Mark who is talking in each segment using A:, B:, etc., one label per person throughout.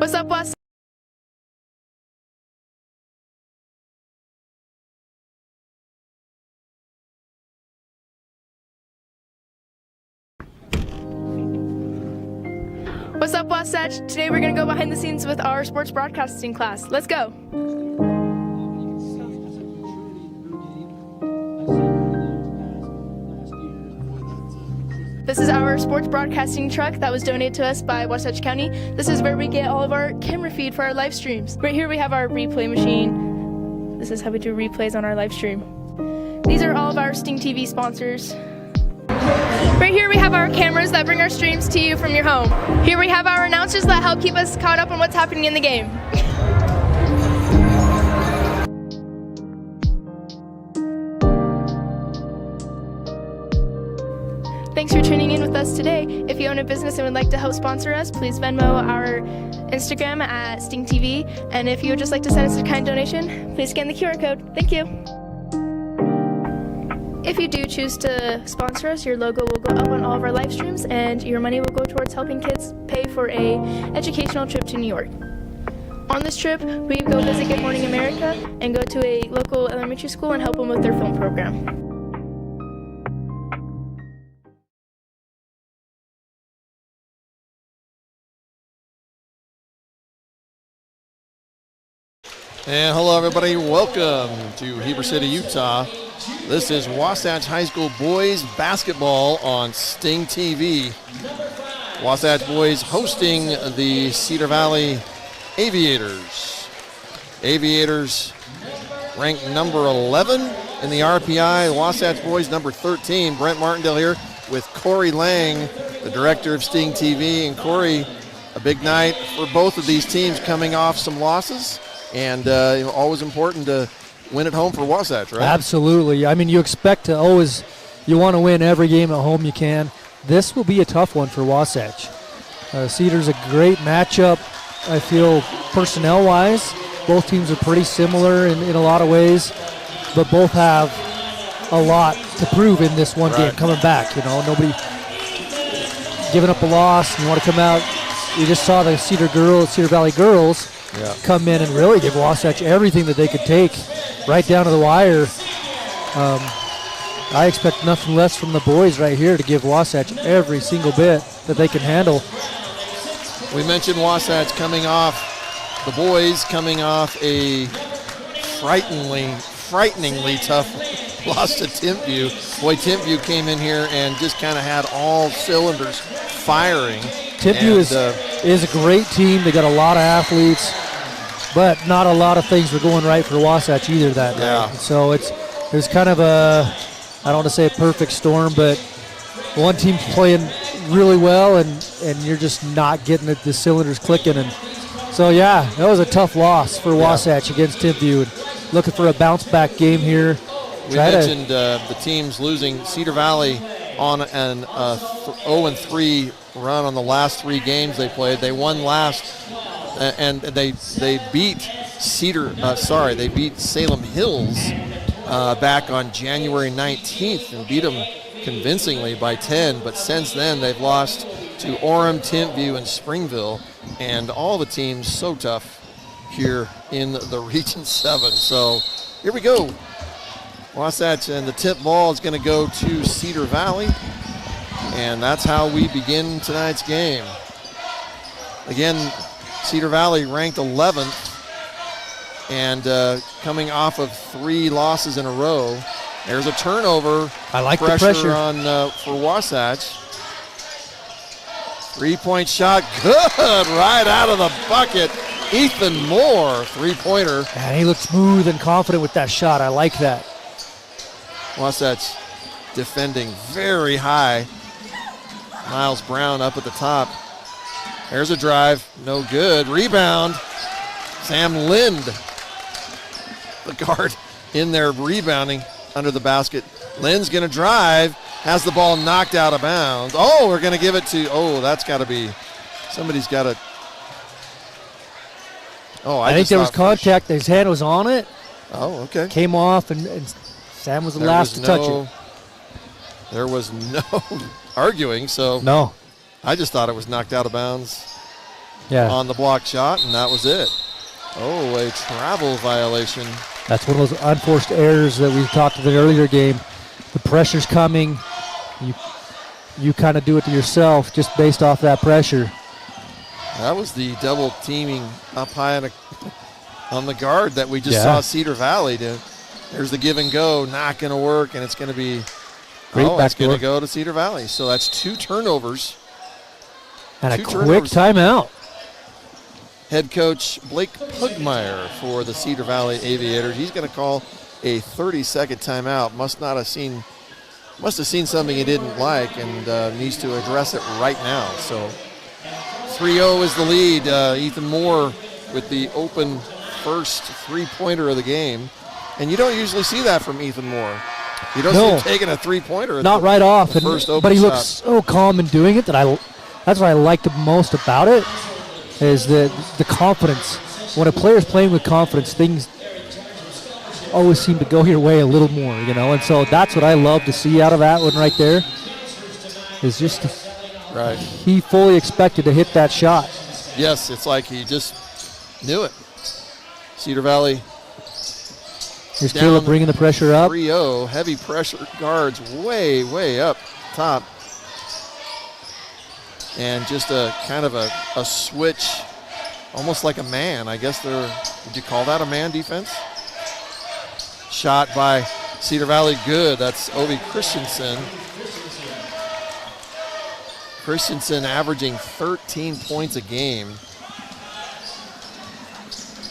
A: What's up, Wes? What's up, Wasatch? Today we're going to go behind the scenes with our sports broadcasting class. Let's go. This is our sports broadcasting truck that was donated to us by Wasatch County. This is where we get all of our camera feed for our live streams. Right here we have our replay machine. This is how we do replays on our live stream. These are all of our StingTV sponsors. Right here we have our cameras that bring our streams to you from your home. Here we have our announcers that help keep us caught up on what's happening in the game. Thanks for tuning in with us today. If you own a business and would like to help sponsor us, please Venmo our Instagram at StingTV. And if you would just like to send us a kind donation, please scan the QR code. Thank you. If you do choose to sponsor us, your logo will go up on all of our live streams and your money will go towards helping kids pay for a educational trip to New York. On this trip, we go visit Good Morning America and go to a local elementary school and help them with their film program.
B: And hello everybody, welcome to Heber City, Utah. This is Wasatch High School boys basketball on StingTV. Wasatch boys hosting the Cedar Valley Aviators. Aviators ranked number 11 in the RPI. Wasatch boys number 13. Brent Martindale here with Corey Lang, the director of StingTV. And Corey, a big night for both of these teams coming off some losses. And always important to win at home for Wasatch, right?
C: Absolutely. I mean, you expect to always, you want to win every game at home you can. This will be a tough one for Wasatch. Cedar's a great matchup, I feel, personnel-wise. Both teams are pretty similar in a lot of ways, but both have a lot to prove in this one game coming back. You know, nobody giving up a loss. You want to come out. You just saw the Cedar Valley girls come in and really give Wasatch everything that they could take right down to the wire. I expect nothing less from the boys right here to give Wasatch every single bit that they can handle.
B: We mentioned Wasatch coming off, the boys coming off a frighteningly tough loss to Timpview. Boy, Timpview came in here and just kind of had all cylinders firing.
C: Timpview is a great team. They got a lot of athletes, but not a lot of things were going right for Wasatch either that night. So it was kind of I don't want to say a perfect storm, but one team's playing really well and you're just not getting the cylinders clicking. And so, yeah, that was a tough loss for Wasatch against Timpview. And looking for a bounce-back game here.
B: We mentioned the teams losing. Cedar Valley on an 0-3 run on the last 3 games they played. They won last, and they beat they beat Salem Hills back on January 19th and beat them convincingly by 10. But since then, they've lost to Orem, Timpview, and Springville, and all the teams so tough here in the Region 7. So here we go. Wasatch, and the tip ball is going to go to Cedar Valley, and that's how we begin tonight's game. Again, Cedar Valley ranked 11th, and coming off of 3 losses in a row. There's a turnover.
C: I like the pressure
B: on for Wasatch. 3-point shot, good, right out of the bucket. Ethan Moore, 3-pointer.
C: And he looked smooth and confident with that shot. I like that.
B: Wasatch defending very high. Miles Brown up at the top. There's a drive, no good. Rebound, Sam Lind, the guard in there rebounding under the basket. Lind's gonna drive, has the ball knocked out of bounds. Oh, we're gonna give it to, that's gotta be, somebody's gotta.
C: I think there was contact, his hand was on it.
B: Oh, okay.
C: Came off and Sam was the last to touch it.
B: There was no arguing, so.
C: No.
B: I just thought it was knocked out of bounds. on the block shot, and that was it. Oh, a travel violation.
C: That's one of those unforced errors that we talked about in the earlier game. The pressure's coming. You kind of do it to yourself just based off that pressure.
B: That was the double teaming up high on the guard that we just saw Cedar Valley do. There's the give and go, not going to work, and it's going to be it's going to go to Cedar Valley. So that's 2 turnovers.
C: And a quick timeout.
B: Head coach Blake Pugmire for the Cedar Valley Aviators. He's going to call a 30-second timeout. Must have seen something he didn't like and needs to address it right now. So 3-0 is the lead. Ethan Moore with the open first three-pointer of the game. And you don't usually see that from Ethan Moore. You don't see him taking a three-pointer.
C: Not right off. But he looks so calm in doing it that's what I like the most about it, is the confidence. When a player's playing with confidence, things always seem to go your way a little more, and so that's what I love to see out of that one right there, is just he fully expected to hit that shot.
B: Yes, it's like he just knew it. Cedar Valley.
C: Here's Caleb bringing the pressure up.
B: 3-0, heavy pressure guards way, way up top. And just a kind of a switch, almost like a man. I guess would you call that a man defense? Shot by Cedar Valley, good. That's Ovi Christensen. Christensen averaging 13 points a game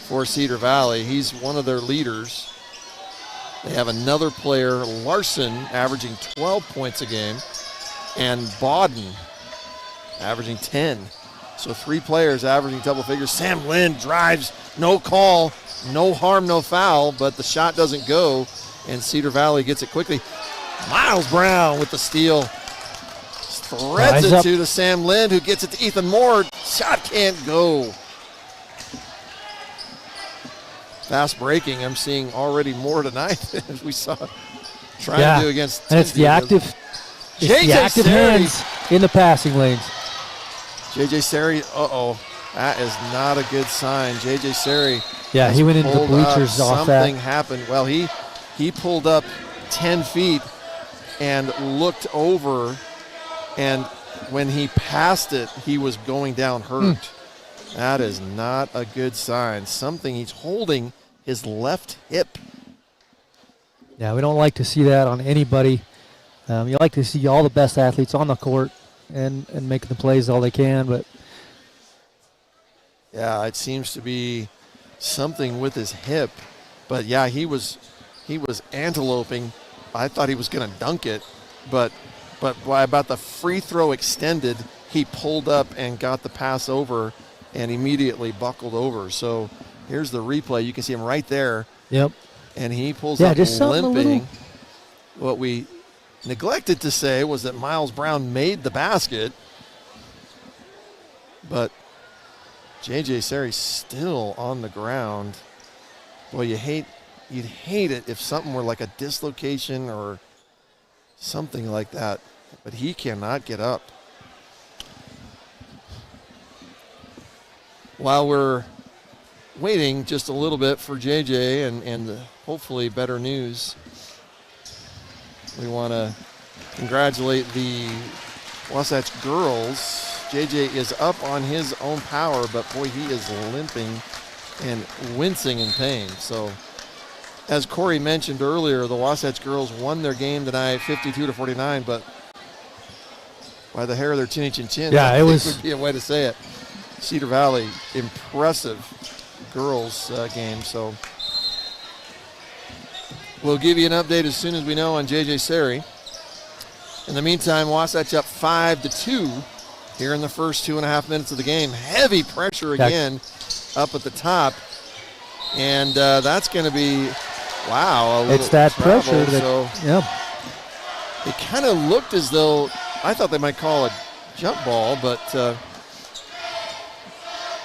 B: for Cedar Valley. He's one of their leaders. They have another player, Larson, averaging 12 points a game, and Bodden averaging 10. So 3 players averaging double figures. Sam Lynn drives, no call, no harm, no foul, but the shot doesn't go, and Cedar Valley gets it quickly. Miles Brown with the steal. Threads it to the Sam Lynn, who gets it to Ethan Moore. Shot can't go. Fast breaking. I'm seeing already more tonight as we saw trying to do against.
C: And it's the active hands in the passing lanes.
B: JJ Sari, that is not a good sign. JJ Sari.
C: Yeah, he went into the bleachers off that.
B: Something happened. Well, he pulled up 10 feet and looked over, and when he passed it, he was going down hurt. That is not a good sign. He's holding his left hip.
C: Yeah, we don't like to see that on anybody. You like to see all the best athletes on the court and making the plays all they can, but
B: yeah, it seems to be something with his hip. But yeah, he was anteloping. I thought he was going to dunk it, but by about the free throw extended, he pulled up and got the pass over and immediately buckled over. So here's the replay. You can see him right there.
C: Yep.
B: And he pulls up
C: just
B: limping. What we neglected to say was that Miles Brown made the basket, but JJ Sari's still on the ground. Boy, you'd hate it if something were like a dislocation or something like that, but he cannot get up. While we're waiting just a little bit for JJ and hopefully better news, we want to congratulate the Wasatch girls. JJ is up on his own power, but boy, he is limping and wincing in pain. So, as Corey mentioned earlier, the Wasatch girls won their game tonight 52-49, but by the hair of their chinny chin chin,
C: it would
B: be a way to say it. Cedar Valley, impressive girls game. So we'll give you an update as soon as we know on JJ Sari. In the meantime, Wasatch up 5-2 here in the first 2.5 minutes of the game. Heavy pressure again up at the top, and that's going to be
C: it's that pressure.
B: It kind of looked as though I thought they might call a jump ball, but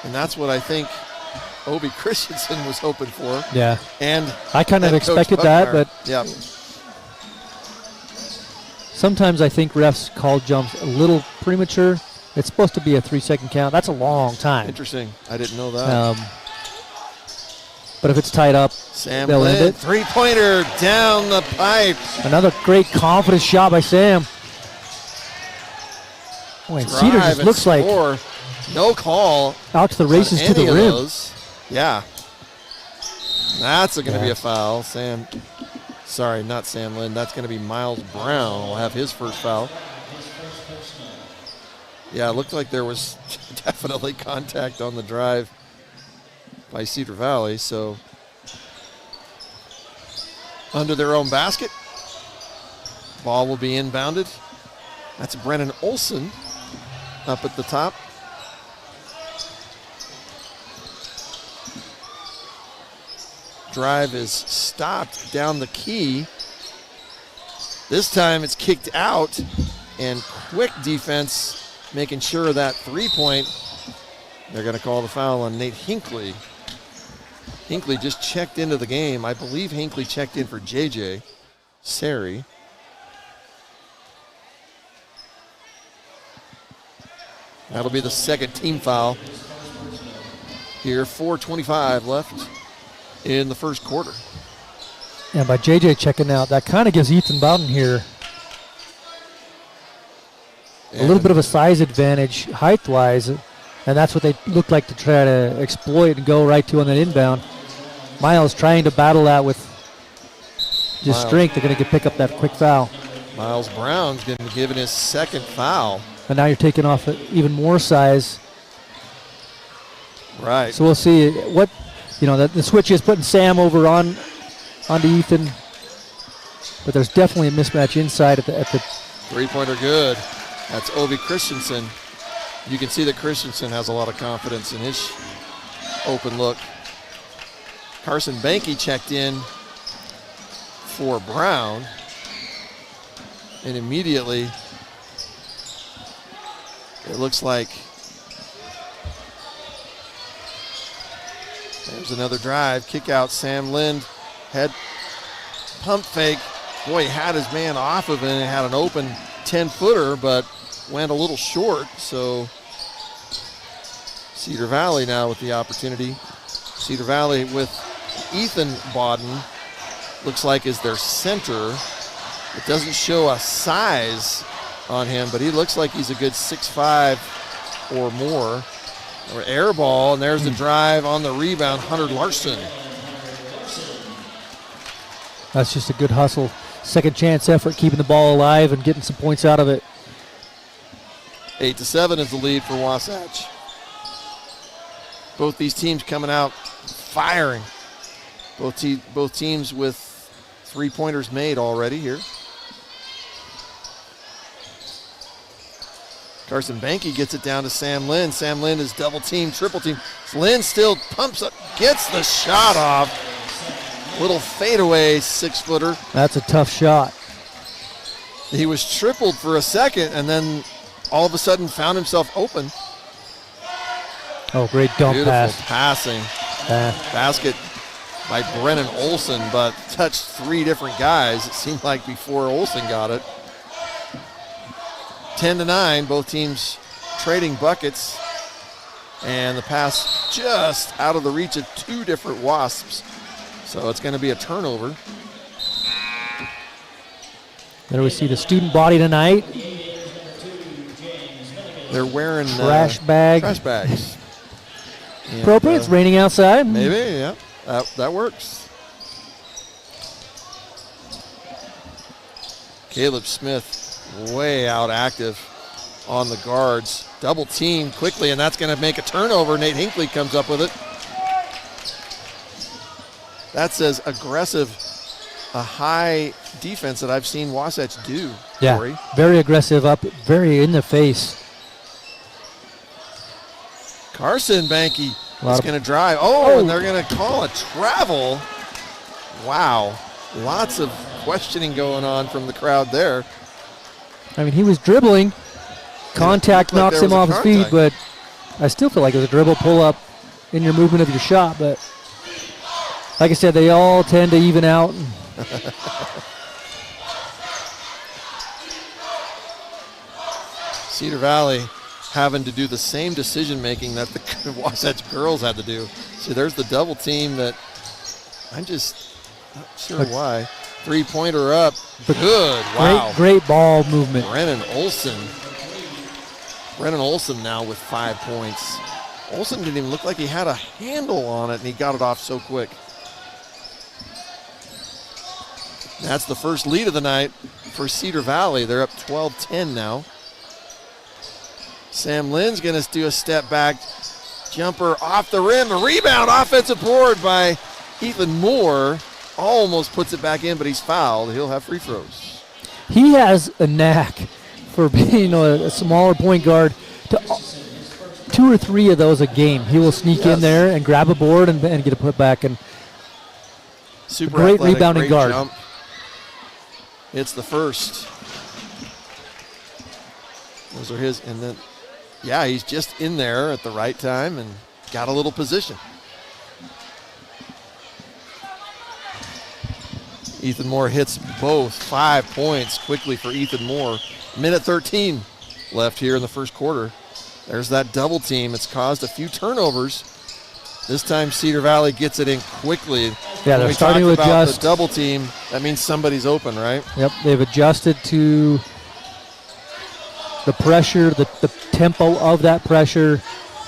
B: and that's what I think Obi Christensen was hoping for.
C: Yeah.
B: And
C: I kind of expected that, but
B: yeah.
C: Sometimes I think refs call jumps a little premature. It's supposed to be a 3-second count. That's a long time.
B: Interesting. I didn't know that.
C: But if it's tied up,
B: Sam
C: they'll end
B: Lind,
C: it.
B: three-pointer down the pipe.
C: Another great confident shot by Sam. Boy, Cedar
B: Drive
C: just
B: and
C: looks like
B: score. No call.
C: out to the races
B: on
C: to the
B: any of
C: rim.
B: those. Yeah. That's going to be a foul. Sorry, not Sam Lind. That's going to be Miles Brown will have his first foul. Yeah, it looked like there was definitely contact on the drive by Cedar Valley. So under their own basket, ball will be inbounded. That's Brennan Olson up at the top. Drive is stopped down the key. This time it's kicked out, and quick defense making sure that three-point. They're going to call the foul on Nate Hinckley. Hinckley just checked into the game. I believe Hinckley checked in for JJ Sari. That'll be the second team foul here. 4:25 left in the first quarter.
C: Yeah, by JJ checking out, that kind of gives Ethan Bowden here a little bit of a size advantage height-wise, and that's what they look like to try to exploit and go right to on that inbound. Miles trying to battle that with just strength. They're going to pick up that quick foul.
B: Miles Brown's going to be given his second foul.
C: And now you're taking off even more size.
B: Right.
C: So we'll see what, the switch is putting Sam over onto Ethan. But there's definitely a mismatch inside at the
B: three-pointer good. That's Obi Christensen. You can see that Christensen has a lot of confidence in his open look. Carson Banky checked in for Brown. And immediately, it looks like there's another drive. Kick out, Sam Lind. Head pump fake. Boy, he had his man off of it and had an open 10-footer, but went a little short. So Cedar Valley now with the opportunity. Cedar Valley with Ethan Bowden, looks like is their center. It doesn't show a size on him, but he looks like he's a good 6'5" or more. Or air ball, and there's the drive on the rebound, Hunter Larson.
C: That's just a good hustle. Second chance effort, keeping the ball alive and getting some points out of it.
B: 8-7 is the lead for Wasatch. Both these teams coming out firing. Both teams with three-pointers made already here. Carson Banky gets it down to Sam Lind. Sam Lind is double team, triple team. Lind still pumps up, gets the shot off. Little fadeaway 6-footer.
C: That's a tough shot.
B: He was tripled for a second and then all of a sudden found himself open.
C: Oh, great dump
B: Beautiful
C: pass.
B: Passing. Basket by Brennan Olson, but touched three different guys, it seemed like, before Olson got it. 10-9, both teams trading buckets. And the pass just out of the reach of two different Wasps. So it's going to be a turnover.
C: There we see the student body tonight.
B: They're wearing
C: trash bags.
B: And,
C: appropriate, it's raining outside.
B: Maybe, yeah, that works. Caleb Smith way out active on the guards. Double team quickly, and that's going to make a turnover. Nate Hinckley comes up with it. That's as aggressive a high defense that I've seen Wasatch do.
C: Yeah,
B: Corey.
C: very aggressive up, very in the face.
B: Carson Banky is going to drive. Oh, and they're going to call a travel. Wow. Lots of questioning going on from the crowd there.
C: I mean, he was dribbling. Contact knocks him off his feet, but I still feel like it was a dribble pull-up in your movement of your shot. But like I said, they all tend to even out.
B: Cedar Valley having to do the same decision making that the Wasatch girls had to do. So there's the double team that I'm just not sure why. 3-pointer up. Good. Wow.
C: Great ball movement.
B: Brennan Olson now with 5 points. Olson didn't even look like he had a handle on it, and he got it off so quick. That's the first lead of the night for Cedar Valley. They're up 12-10 now. Sam Lynn's going to do a step back jumper off the rim. A rebound, offensive board by Ethan Moore. Almost puts it back in, but he's fouled. He'll have free throws.
C: He has a knack for being a smaller point guard. To 2 or 3 of those a game, he will sneak in there and grab a board and get a putback. And
B: super
C: great
B: athletic,
C: rebounding
B: great
C: guard.
B: Jump. It's the first. Those are his, and then, yeah, he's just in there at the right time and got a little position. Ethan Moore hits both. 5 points quickly for Ethan Moore. Minute 13 left here in the first quarter. There's that double team. It's caused a few turnovers. This time Cedar Valley gets it in quickly.
C: Yeah, they're starting to adjust.
B: The double team, that means somebody's open, right?
C: Yep, they've adjusted to the pressure, the tempo of that pressure,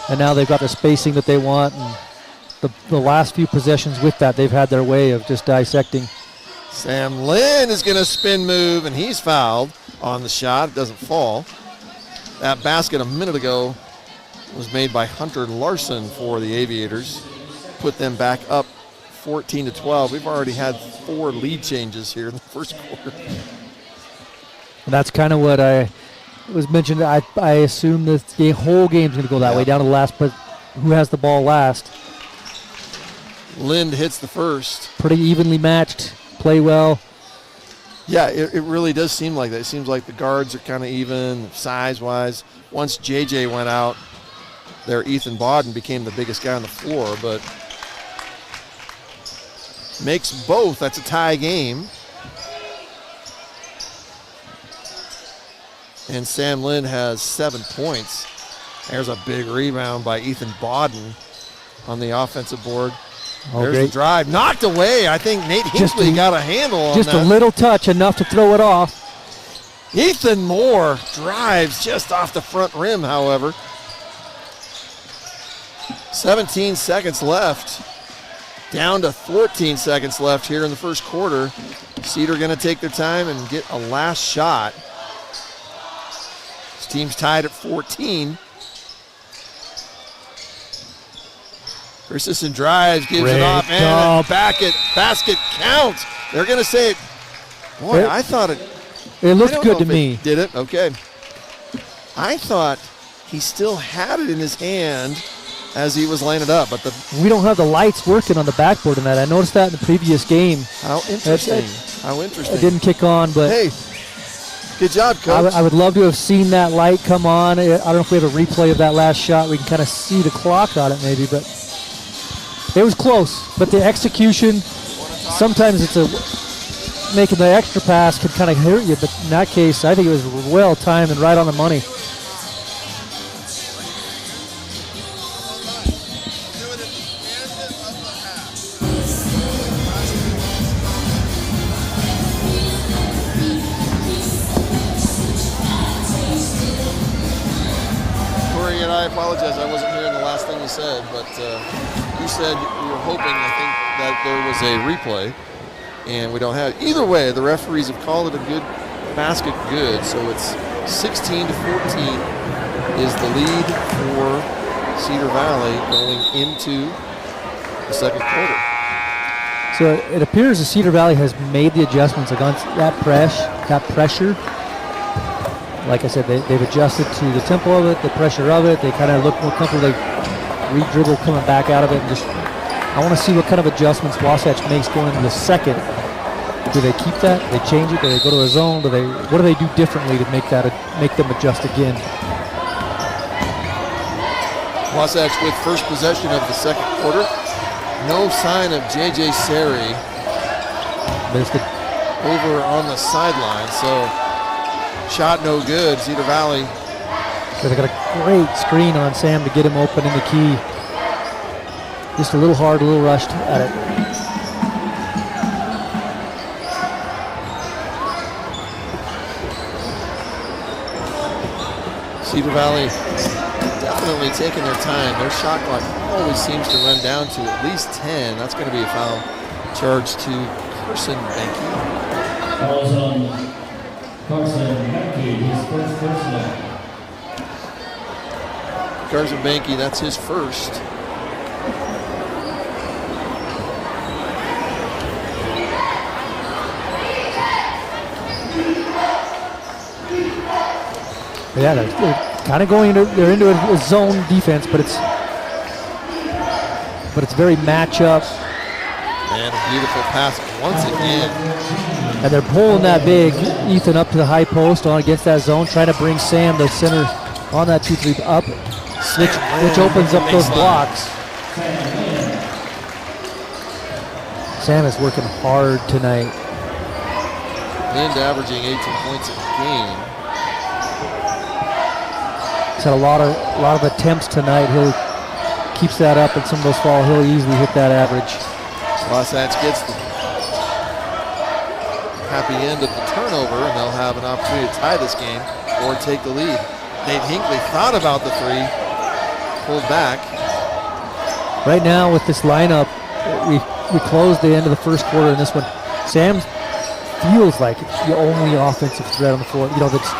C: and now they've got the spacing that they want. And the last few possessions with that, they've had their way of just dissecting.
B: Sam Lynn is going to spin move, and he's fouled on the shot. It doesn't fall. That basket a minute ago was made by Hunter Larson for the Aviators. Put them back up 14-12. We've already had 4 lead changes here in the first quarter.
C: And that's kind of what I was mentioned. I assume that the whole game's going to go that way, down to the last, but who has the ball last?
B: Lind hits the first.
C: Pretty evenly matched, play well.
B: Yeah, it really does seem like that. It seems like the guards are kind of even size-wise. Once JJ went out, there Ethan Bodden became the biggest guy on the floor, but makes both. That's a tie game. And Sam Lynn has 7 points. There's a big rebound by Ethan Bodden on the offensive board. There's the drive. Knocked away. I think Nate Hinckley got a handle on that.
C: Just a little touch, enough to throw it off.
B: Ethan Moore drives just off the front rim, however. 17 seconds left. Down to 14 seconds left here in the first quarter. Cedar going to take their time and get a last shot. This team's tied at 14. Christensen drives, gives it off, and basket count. They're going to say it. Boy, I thought it.
C: It looked good to me.
B: Did it? Okay. I thought he still had it in his hand as he was laying it up, but
C: we don't have the lights working on the backboard in that. I noticed that in the previous game.
B: How interesting. How interesting.
C: It didn't kick on, but
B: hey, good job, Coach.
C: I would love to have seen that light come on. I don't know if we have a replay of that last shot. We can kind of see the clock on it maybe, but it was close. But the execution, sometimes it's making the extra pass can kind of hurt you, but in that case, I think it was well timed and right on the money.
B: I apologize, I wasn't hearing the last thing you said, but you said you were hoping, I think, that there was a replay, and we don't have it. Either way, the referees have called it a good basket good, so it's 16-14 is the lead for Cedar Valley going into the second quarter.
C: So it appears that Cedar Valley has made the adjustments against that pressure. Like I said, they've adjusted to the tempo of it, the pressure of it. They kind of look more comfortable. They re-dribble coming back out of it. And I want to see what kind of adjustments Wasatch makes going into the second. Do they keep that? Do they change it? Do they go to a zone? What do they do differently to make them adjust again?
B: Wasatch with first possession of the second quarter. No sign of J.J. Sari over on the sideline. So shot no good. Cedar Valley
C: They got a great screen on Sam to get him open in the key. Just a little hard, a little rushed at it.
B: Cedar Valley definitely taking their time. Their shot clock always seems to run down to at least 10. That's going to be a foul charge to Carson Benke.
D: Fouls on Carson Benke, his first personal.
B: Carson Benke, that's his first.
C: Yeah, they're kind of going into a zone defense, but it's very matchup.
B: And a beautiful pass once again.
C: And they're pulling that big Ethan up to the high post on against that zone, trying to bring Sam, the center, on that 2-3 up, which opens up those blocks. Sam is working hard tonight.
B: Lind averaging 18 points a game.
C: He's had a lot of attempts tonight. He'll keeps that up, and some of those fall. He'll easily hit that average.
B: Wasatch gets the happy end of the turnover, and they'll have an opportunity to tie this game or take the lead. Nate Hinckley thought about the three, pulled back.
C: Right now with this lineup, we closed the end of the first quarter in this one. Sam feels like it's the only offensive threat on the floor. You know, that's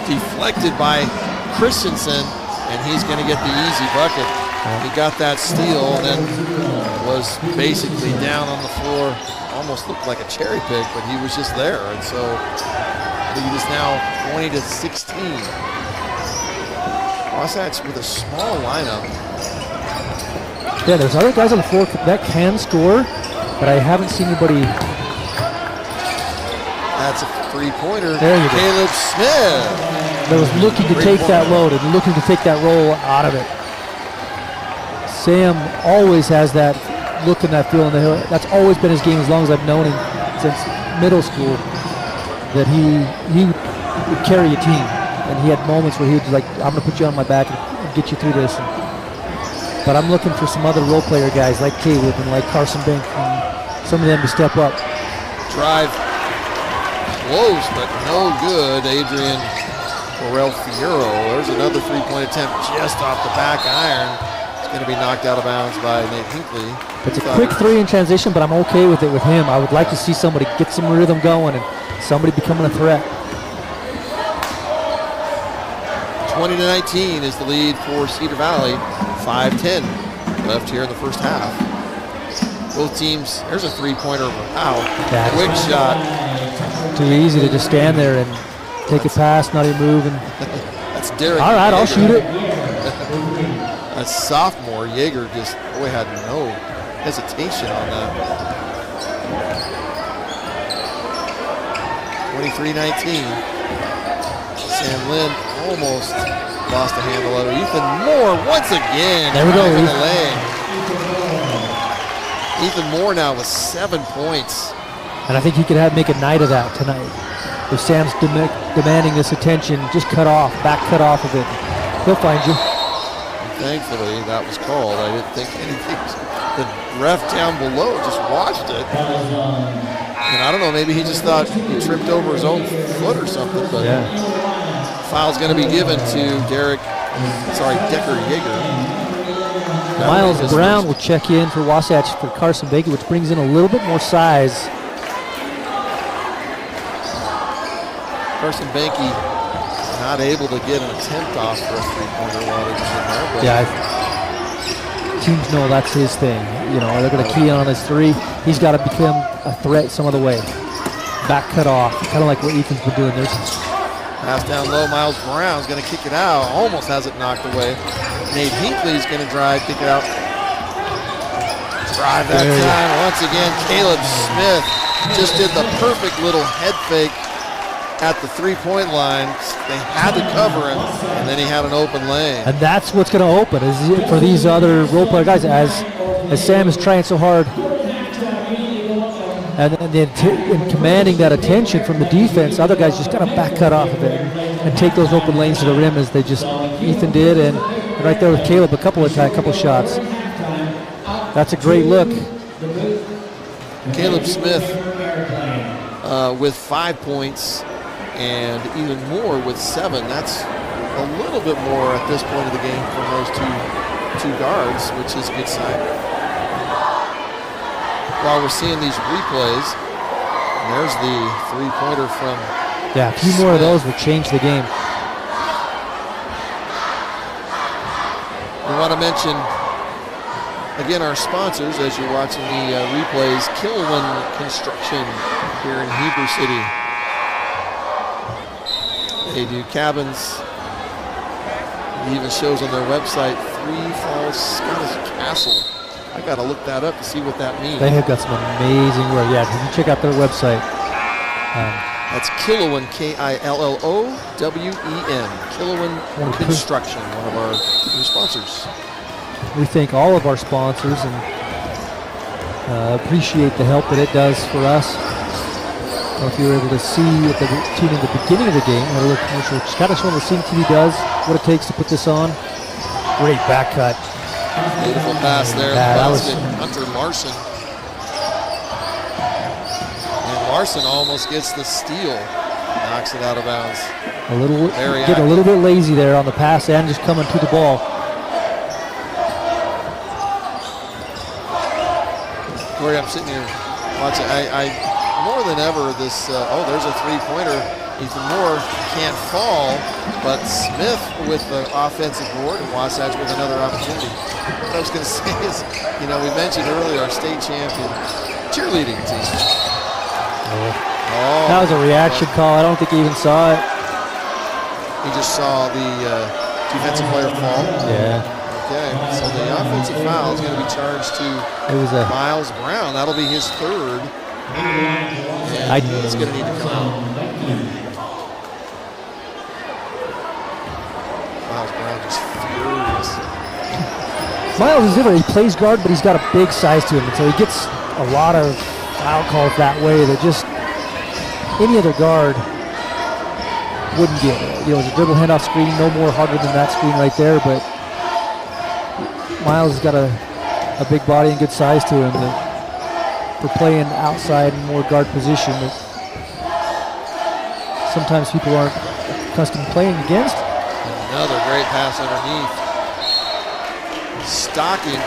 B: deflected by Christensen, and he's going to get the easy bucket. He got that steal and then was basically down on the floor. Almost looked like a cherry pick, but he was just there. And so the lead is now 20-16. Wasatch with a small lineup.
C: Yeah, there's other guys on the floor that can score, but I haven't seen anybody.
B: That's a three-pointer.
C: There you go.
B: Caleb Smith.
C: That was looking to take that load and looking to take that roll out of it. Sam always has that look and that feel in the hill. That's always been his game as long as I've known him since middle school. That he would carry a team, and he had moments where he would just like, I'm going to put you on my back and get you through this. But I'm looking for some other role player guys like Caleb and like Carson Bank and some of them to step up.
B: Drive close, but no good. Adrian Correll Fierro. There's another three-point attempt just off the back iron. Going to be knocked out of bounds by Nate Hinckley.
C: It's a quick three in transition, but I'm okay with it with him. I would like to see somebody get some rhythm going and somebody becoming a threat.
B: 20-19 is the lead for Cedar Valley. 5:10 left here in the first half. Both teams, there's a three-pointer. Wow, quick shot.
C: Too easy to just stand there and take a pass, not even move. And
B: that's Derek.
C: All right, I'll shoot it.
B: A sophomore, Yeager just, boy, had no hesitation on that. 23-19. Sam Lind almost lost the handle of it. Ethan Moore once again.
C: There we go.
B: In the lane. Ethan Moore now with 7 points.
C: And I think he could make a night of that tonight. If Sam's demanding this attention, just back cut off of it. He'll find you.
B: Thankfully, that was called. I didn't think anything. The ref down below just watched it. And I don't know, maybe he just thought he tripped over his own foot or something. But foul's going to be given to Decker Yeager.
C: Miles Brown will check in for Wasatch for Carson Baker, which brings in a little bit more size.
B: Carson Benke not able to get an attempt off for a three-pointer while he was in there. But
C: Teams know that's his thing. You know, they're going to key on his three. He's got to become a threat some other way. Back cut off, kind of like what Ethan's been doing. There's
B: pass down low. Miles Brown's going to kick it out. Almost has it knocked away. Nate Hinckley's going to drive, kick it out. Drive that time. Once again, Caleb Smith just did the perfect little head fake at the three-point line. They had to cover him, and then he had an open lane.
C: And that's what's going to open is for these other role player guys as Sam is trying so hard and in commanding that attention from the defense. Other guys just got to back cut off of it. and take those open lanes to the rim as Ethan did, and right there with Caleb, a couple shots. That's a great look.
B: Caleb Smith with 5 points and even more with 7. That's a little bit more at this point of the game from those two guards, which is a good sign. While we're seeing these replays, there's the three-pointer from
C: a few more of those will change the game.
B: We want to mention, again, our sponsors as you're watching the replays. Kilwin Construction here in Heber City. They do cabins. It even shows on their website, Three Falls Scottish Castle. I got to look that up to see what that means.
C: They have got some amazing work. Yeah, you check out their website.
B: That's Killowen, K-I-L-L-O-W-E-N. Killowen Construction, one of our new sponsors.
C: We thank all of our sponsors and appreciate the help that it does for us. If you were able to see at the tune in the beginning of the game, a little commercial, which kind of showing what StingTV does, what it takes to put this on. Great back cut.
B: Beautiful pass there.
C: That was
B: Hunter Larson. And Larson almost gets the steal. Knocks it out of bounds.
C: Getting a little bit lazy there on the pass and just coming to the ball.
B: Corey, I'm sitting here watching. I more than ever this. There's a three-pointer. Ethan Moore can't fall, but Smith with the offensive board and Wasatch with another opportunity. What I was going to say is, we mentioned earlier our state champion cheerleading team.
C: That was a reaction call. I don't think he even saw it.
B: He just saw the defensive player fall.
C: Yeah.
B: Okay, so the offensive foul is going to be charged to Miles Brown. That'll be his third. And it's going to need to come out. Miles Brown just furious.
C: Miles is different. He plays guard, but he's got a big size to him, and so he gets a lot of foul calls that way that just any other guard wouldn't get. It's a dribble handoff screen, no more harder than that screen right there, but Miles has got a big body and good size to him for playing outside and more guard position that sometimes people aren't accustomed to playing against.
B: Another great pass underneath. Stocking,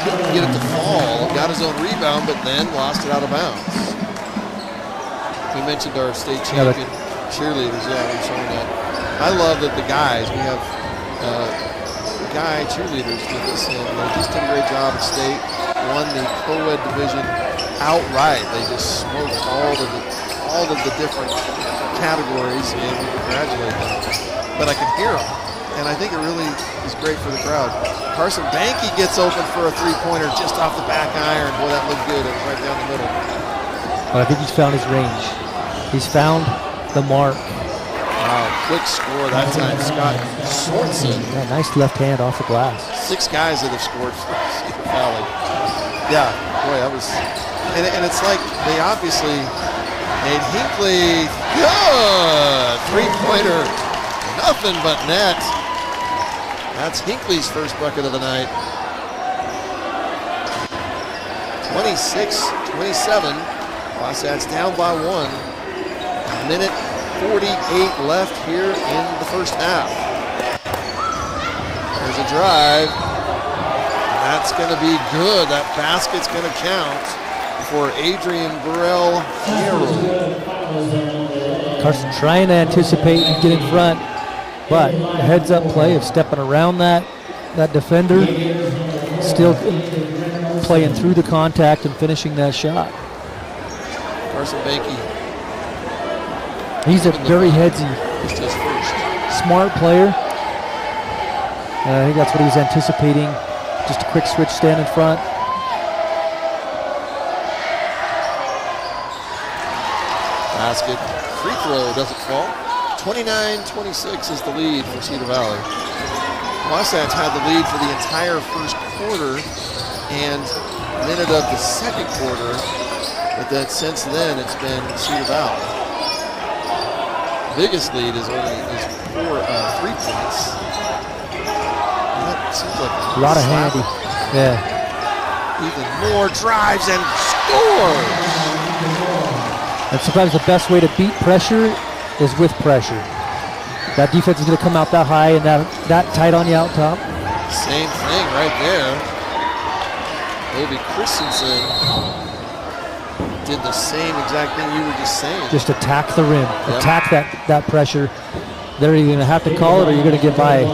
B: couldn't get it to fall, got his own rebound, but then lost it out of bounds. We mentioned our state champion cheerleaders, we've shown that. I love that the guys, we have guy cheerleaders with this, and they just did a great job at state, won the co-ed division outright. They just smoked all of the different categories, and we congratulate them. But I can hear them, and I think it really is great for the crowd. Carson Banky gets open for a three-pointer just off the back iron. Boy, that looked good, right down the middle.
C: But I think he's found his range. He's found the mark.
B: Wow, quick score that time. Scott Sorensen.
C: Yeah, nice left hand off the glass.
B: 6 guys that have scored for Cedar Valley. Yeah, boy, that was, and it's like they obviously made Hinckley good. Three-pointer, nothing but net. That's Hinckley's first bucket of the night. 26-27. Wasatch down by 1. Minute 48 left here in the first half. There's a drive. That's going to be good. That basket's going to count for Adrian Burrell Fierro.
C: Carson trying to anticipate and get in front, but a heads-up play of stepping around that defender, still playing through the contact and finishing that shot.
B: Carson Banky.
C: He's a very headsy, smart player. I think that's what he's anticipating. Just a quick switch, stand in front.
B: Basket, free throw doesn't fall. 29-26 is the lead for Cedar Valley. Wasatch had the lead for the entire first quarter and minute of the second quarter, but then since then it's been Cedar Valley. biggest lead is 3 points. That seems like
C: A lot of handy. Yeah.
B: Even more drives and scores.
C: And sometimes the best way to beat pressure is with pressure. That defense is going to come out that high and that tight on you out top.
B: Same thing right there. Obi Christensen did the same exact thing you were just saying.
C: Just attack the rim.
B: Yep.
C: Attack that pressure. They're either going to have to call it or you're going to get by.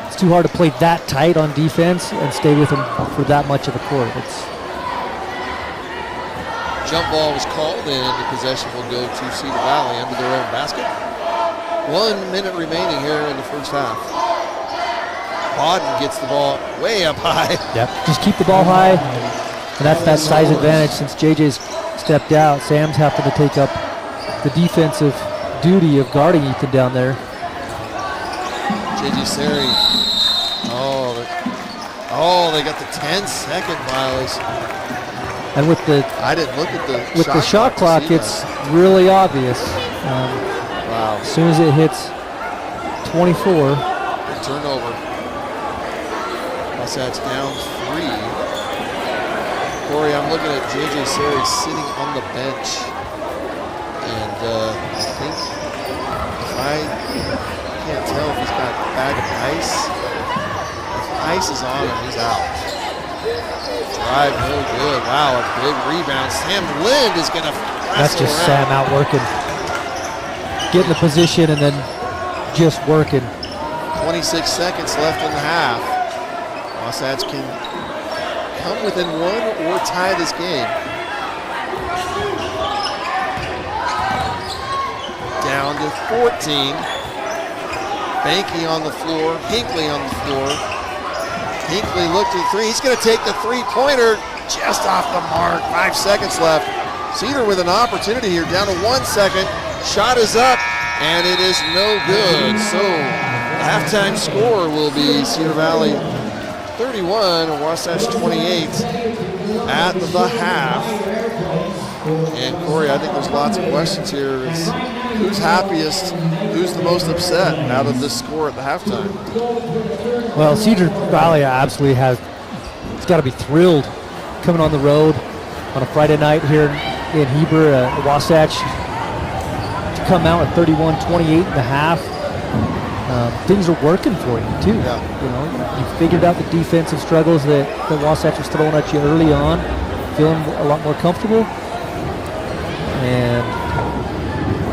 C: It's too hard to play that tight on defense and stay with them for that much of the court.
B: Jump ball was called in. The possession will go to Cedar Valley under their own basket. 1 minute remaining here in the first half. Bodden gets the ball way up high.
C: Yep. Just keep the ball high. And that's that size advantage. Since JJ's stepped out, Sam's having to take up the defensive duty of guarding Ethan down there.
B: JJ Seri. They got the 10-second violation.
C: And with the
B: I didn't look at the
C: shot clock,
B: to see
C: it's really obvious.
B: wow.
C: As soon as it hits 24.
B: Turnover. Wasatch down 3. Corey, I'm looking at JJ Seri sitting on the bench. And I think I can't tell if he's got a bag of ice. If ice is on him, he's out. Drive, no good. Wow, a big rebound. Sam Lind is going to
C: That's just Sam out working. Getting the position and then just working.
B: 26 seconds left in the half. Wasatch can come within 1 or tie this game. Down to 14. Banky on the floor. Hinckley on the floor. Hinckley looked at 3. He's going to take the three-pointer just off the mark. 5 seconds left. Cedar with an opportunity here. Down to 1 second. Shot is up, and it is no good. So the halftime score will be Cedar Valley 31, Wasatch 28 at the half. And Corey, I think there's lots of questions here. It's who's happiest, who's the most upset out of this score at the halftime?
C: Well, Cedar Valley absolutely it's got to be thrilled coming on the road on a Friday night here in Heber, Wasatch, to come out at 31-28 in the half. Things are working for you too.
B: Yeah.
C: You know, you figured out the defensive struggles that Wasatch was throwing at you early on, feeling a lot more comfortable. And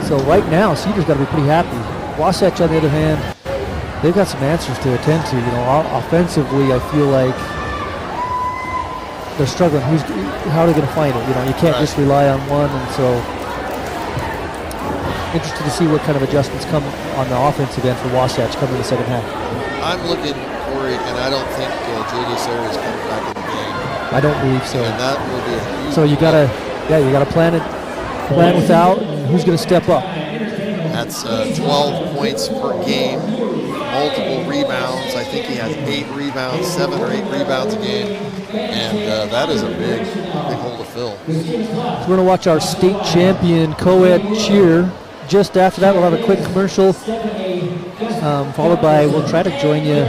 C: so right now, Cedar's got to be pretty happy. Wasatch, on the other hand, they've got some answers to attend to. You know, offensively, I feel like they're struggling. How are they going to find it? You know, you can't just rely on one, and so interested to see what kind of adjustments come on the offensive end for Wasatch coming in the second half.
B: I'm looking, Corey, and I don't think J.J. Seri is coming back in the game.
C: I don't believe so.
B: And that will be a huge
C: So you gotta plan without, and who's going to step up?
B: That's 12 points per game, multiple rebounds. I think he has 8 rebounds, 7 or 8 rebounds a game, and that is a big hole to fill.
C: So we're going to watch our state champion co-ed cheer. Just after that, we'll have a quick commercial, followed by we'll try to join you,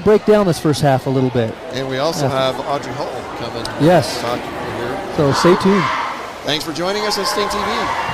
C: break down this first half a little bit.
B: And we also have Audrey Hall coming.
C: Yes.
B: Talk here.
C: So stay tuned.
B: Thanks for joining us on StingTV.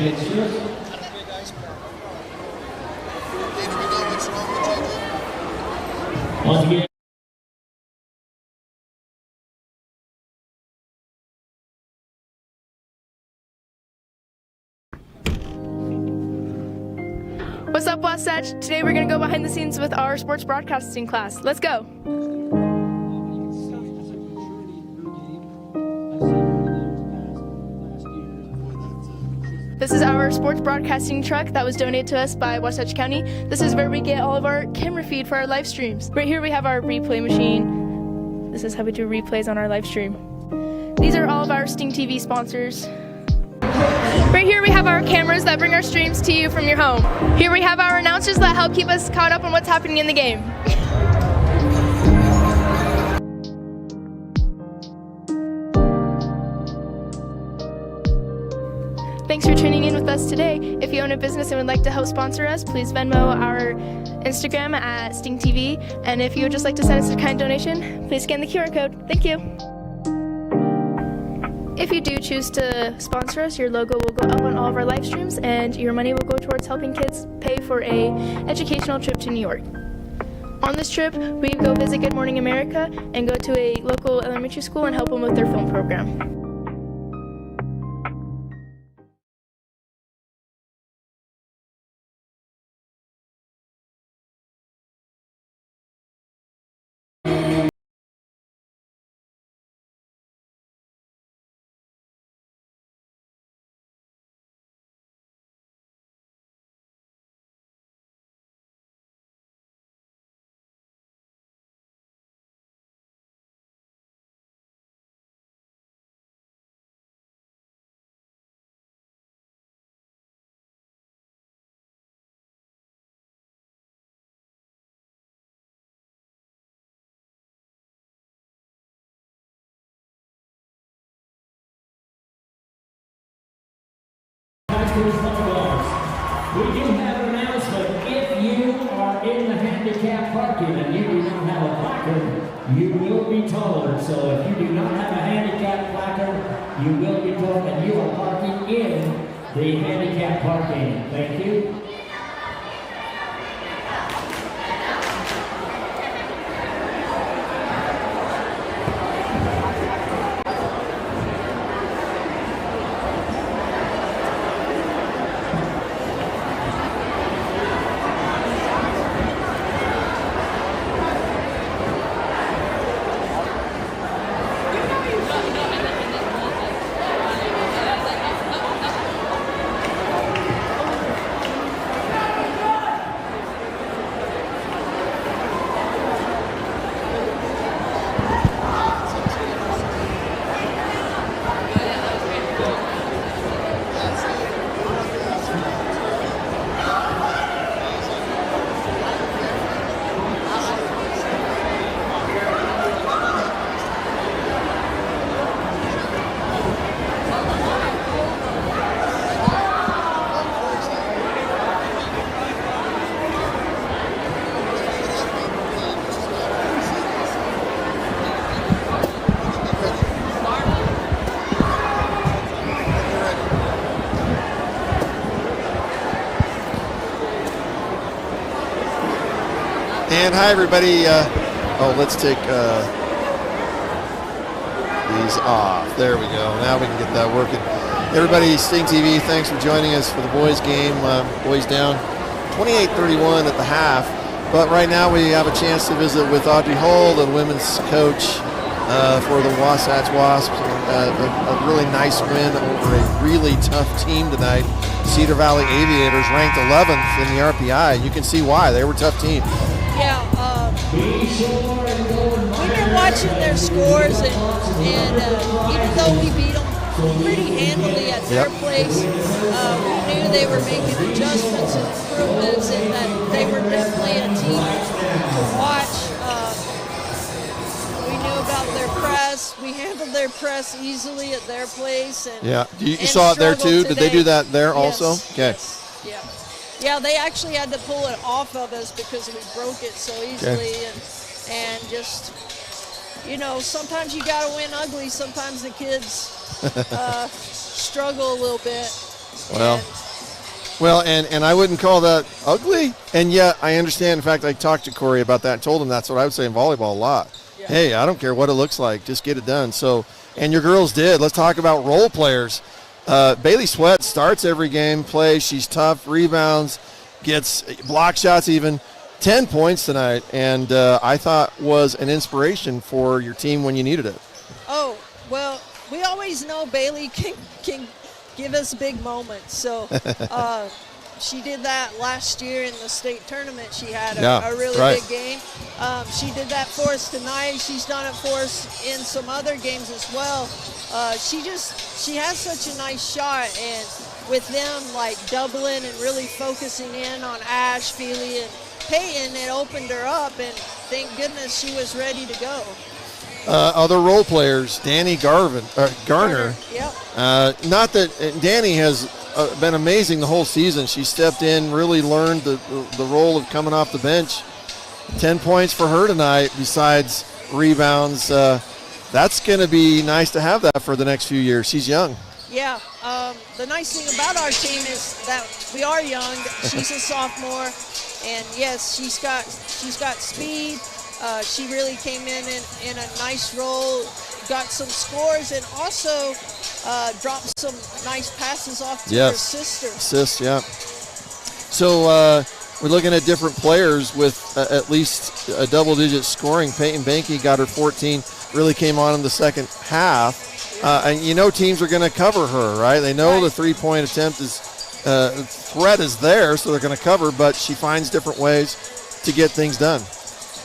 D: Once again.
A: What's up, Wasatch? Today we're going to go behind the scenes with our sports broadcasting class. Let's go. This is our sports broadcasting truck that was donated to us by Wasatch County. This is where we get all of our camera feed for our live streams. Right here we have our replay machine. This is how we do replays on our live stream. These are all of our StingTV sponsors. Right here we have our cameras that bring our streams to you from your home. Here we have our announcers that help keep us caught up on what's happening in the game. Thanks for tuning in with us today. If you own a business and would like to help sponsor us, please Venmo our Instagram at StingTV. And if you would just like to send us a kind donation, please scan the QR code. Thank you. If you do choose to sponsor us, your logo will go up on all of our live streams and your money will go towards helping kids pay for an educational trip to New York. On this trip, we go visit Good Morning America and go to a local elementary school and help them with their film program.
D: We do have an announcement. If you are in the handicap parking and you do not have a placard, you will be told. So if you do not have a handicap placard, you will be told that you are parking in the handicap parking. Thank you.
B: And hi everybody. Let's take these off. There we go. Now we can get that working. Everybody, StingTV, thanks for joining us for the boys game. Boys down 28-31 at the half. But right now we have a chance to visit with Audrey Hull, the women's coach for the Wasatch Wasps. A really nice win over a really tough team tonight. Cedar Valley Aviators ranked 11th in the RPI. You can see why. They were a tough team.
E: Yeah, we've been watching their scores, and even though we beat them pretty handily at their place, we knew they were making adjustments and improvements, and that they were definitely a team to watch. We knew about their press. We handled their press easily at their place. And,
B: yeah, you saw it there too? Did they do that there also? Okay.
E: Yes. Yeah. Yeah, they actually had to pull it off of us because we broke it so easily, and just, you know, sometimes you got to win ugly. Sometimes the kids struggle a little bit.
B: Well, and I wouldn't call that ugly, and yet I understand. In fact, I talked to Corey about that and told him that's what I would say in volleyball a lot. Yeah. Hey, I don't care what it looks like, just get it done. So, and your girls did. Let's talk about role players. Bailey Sweat starts every game, plays. She's tough, rebounds, gets block shots even. 10 points tonight, and I thought was an inspiration for your team when you needed it.
E: Oh, well, we always know Bailey can give us big moments. So she did that last year in the state tournament. She had a really big game. She did that for us tonight. She's done it for us in some other games as well. She has such a nice shot, and with them like doubling and really focusing in on Ash, Feely, and Peyton, it opened her up, and thank goodness she was ready to go.
B: Other role players, Danny Garner.
E: Yep.
B: Not that Danny has been amazing the whole season. She stepped in, really learned the role of coming off the bench. 10 points for her tonight besides rebounds. That's going to be nice to have that for the next few years. She's young.
E: Yeah. The nice thing about our team is that we are young. She's a sophomore. And yes, she's got speed. She really came in a nice role, got some scores, and also dropped some nice passes off to her sister.
B: Assists, yeah. So we're looking at different players with at least a double-digit scoring. Peyton Banky got her 14, really came on in the second half. And you know teams are going to cover her, right? They know the three-point attempt is threat is there, so they're going to cover, but she finds different ways to get things done.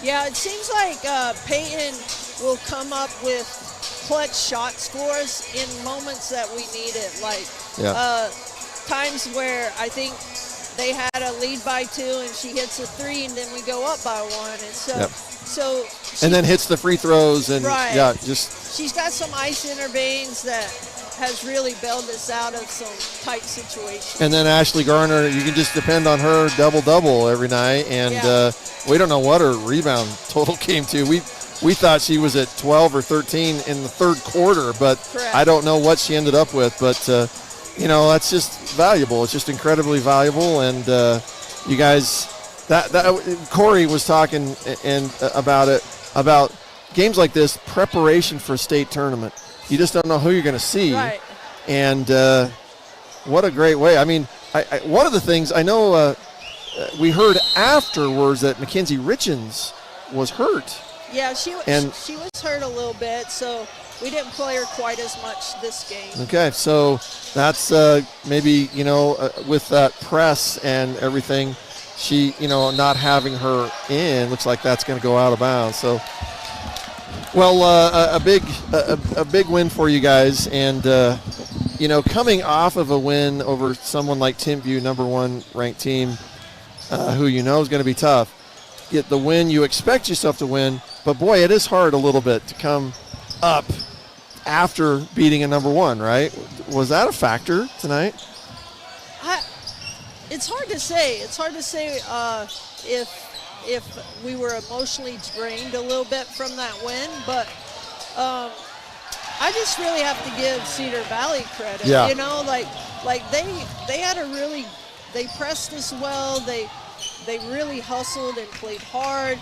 E: Yeah, it seems like Peyton will come up with clutch shot scores in moments that we need it, like times where I think they had a lead by 2 and she hits a 3 and then we go up by 1, and so
B: and then hits the free throws and
E: she's got some ice in her veins that has really bailed us out of some tight situations.
B: And then Ashley Garner, you can just depend on her double every night, and we don't know what her rebound total came to. We thought she was at 12 or 13 in the third quarter, but I don't know what she ended up with. But that's just valuable. It's just incredibly valuable, and you guys, that Corey was talking about games like this, preparation for a state tournament. You just don't know who you're going to see.
E: Right.
B: And what a great way. I mean, one of the things I know we heard afterwards that Mackenzie Richens was hurt.
E: Yeah, she was hurt a little bit, so we didn't play her quite as much this game.
B: Okay, so that's maybe, with that press and everything, she, not having her in, looks like that's going to go out of bounds. So, well, a big win for you guys, and coming off of a win over someone like Timpview, number 1 ranked team, who is going to be tough. Get the win you expect yourself to win, but boy, it is hard a little bit to come up after beating a number 1, right? Was that a factor tonight?
E: It's hard to say. It's hard to say if we were emotionally drained a little bit from that win, but I just really have to give Cedar Valley credit.
B: Yeah.
E: Like they had they pressed us well. They really hustled and played hard.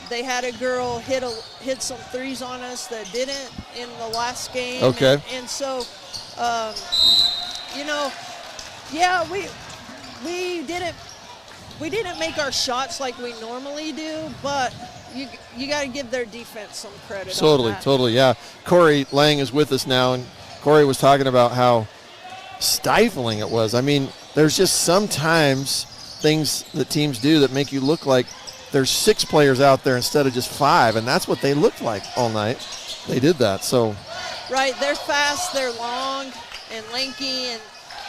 E: They had a girl hit some threes on us that didn't in the last game.
B: Okay.
E: And so, we didn't make our shots like we normally do, but you got to give their defense some credit.
B: Totally, yeah. Corey Lang is with us now, and Corey was talking about how stifling it was. I mean, there's just sometimes things that teams do that make you look like there's 6 players out there instead of just 5, and that's what they looked like all night. They did that, so.
E: Right, they're fast, they're long and lanky, and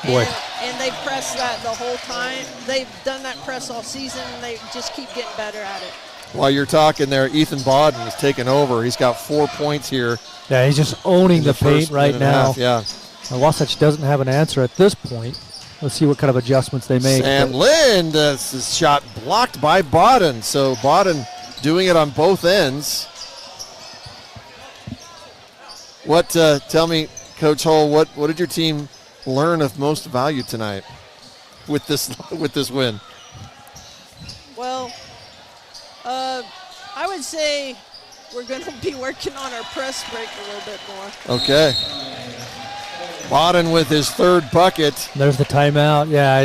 E: they press that the whole time. They've done that press all season, and they just keep getting better at it.
B: While you're talking there, Ethan Bodden is taking over. He's got 4 points here.
C: Yeah, he's just owning the paint right now.
B: Yeah.
C: Wasatch doesn't have an answer at this point. Let's see what kind of adjustments they make.
B: Sam Lind, this shot blocked by Bodden. So Bodden doing it on both ends. Tell me, Coach Hull, what did your team learn of most value tonight with this win?
E: Well, I would say we're going to be working on our press break a little bit more.
B: Okay. Bodden with his third bucket.
C: There's the timeout. Yeah,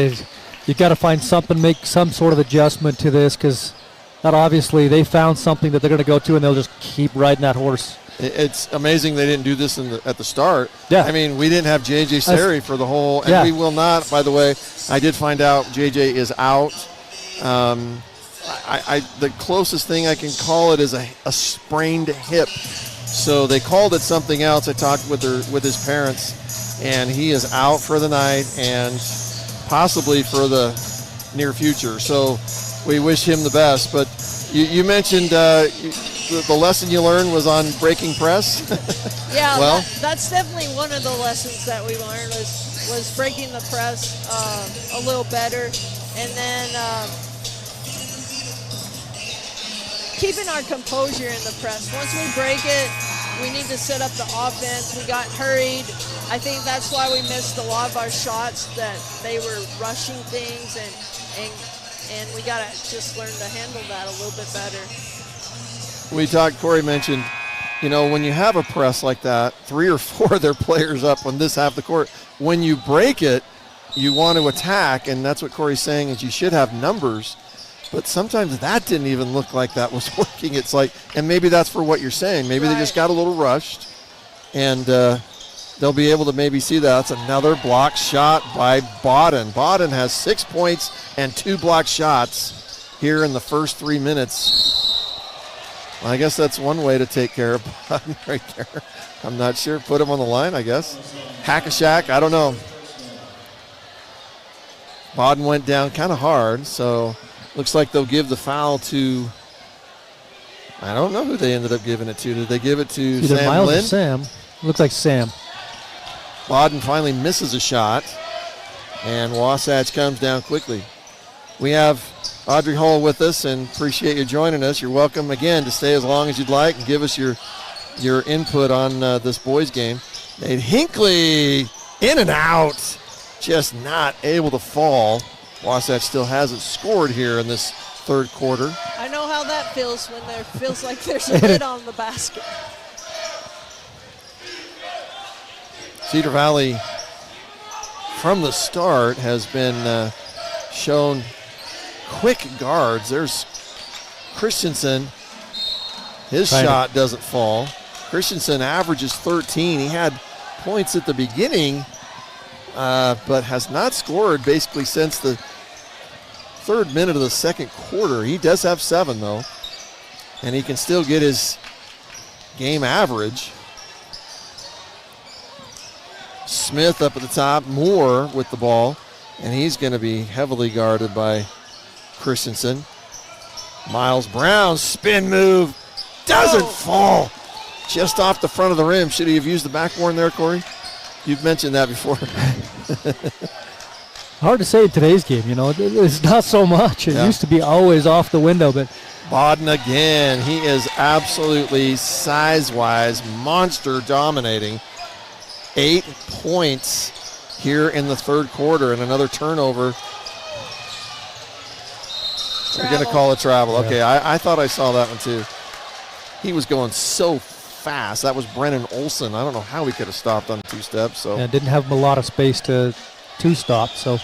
C: you got to find something, make some sort of adjustment to this, because that obviously they found something that they're going to go to, and they'll just keep riding that horse.
B: It's amazing they didn't do this at the start.
C: Yeah.
B: I mean, we didn't have J.J. Sari for the whole, and
C: yeah.
B: we will not, by the way. I did find out J.J. is out. The closest thing I can call it is a sprained hip. So they called it something else. I talked with his parents, and he is out for the night and possibly for the near future. So we wish him the best. But you mentioned the lesson you learned was on breaking press.
E: Yeah,
B: well,
E: that's definitely one of the lessons that we learned was breaking the press a little better, and then keeping our composure in the press. Once we break it, we need to set up the offense. We got hurried. I think that's why we missed a lot of our shots, that they were rushing things, and we got to just learn to handle that a little bit better.
B: Corey mentioned, when you have a press like that, 3 or 4 of their players up on this half of the court, when you break it, you want to attack, and that's what Corey's saying is you should have numbers. But sometimes that didn't even look like that was working. It's like, and maybe that's for what you're saying. Maybe they just got a little rushed, and they'll be able to maybe see that. That's another block shot by Bodden. Bodden has 6 points and 2 block shots here in the first 3 minutes. Well, I guess that's one way to take care of Bodden right there. I'm not sure. Put him on the line, I guess. Hack-a-shack, I don't know. Bodden went down kind of hard, so looks like they'll give the foul to, I don't know who they ended up giving it to. Did they give it to
C: either
B: Sam
C: Miles
B: Lynn?
C: Or Sam. Looks like Sam.
B: Bodden finally misses a shot, and Wasatch comes down quickly. We have Audrey Hull with us, and appreciate you joining us. You're welcome again to stay as long as you'd like and give us your input on this boys game. Nate Hinckley in and out, just not able to fall. Wasatch still hasn't scored here in this third quarter.
E: I know how that feels when there feels like there's a lid on the basket.
B: Cedar Valley from the start has been shown quick guards. There's Christensen. His shot doesn't fall. Christensen averages 13. He had points at the beginning, but has not scored basically since the third minute of the second quarter. He does have 7, though, and he can still get his game average. Smith up at the top, Moore with the ball, and he's going to be heavily guarded by Christensen. Miles Brown, spin move, doesn't fall. Just off the front of the rim. Should he have used the backboard there, Corey? You've mentioned that before.
C: Hard to say in today's game, It's not so much. It used to be always off the window, but
B: Bodden again. He is absolutely size-wise monster dominating. 8 points here in the third quarter, and another turnover. They're going to call it travel. Yeah. Okay, I thought I saw that one too. He was going so fast. That was Brennan Olson. I don't know how he could have stopped on 2 steps. So
C: didn't have a lot of space to stop. So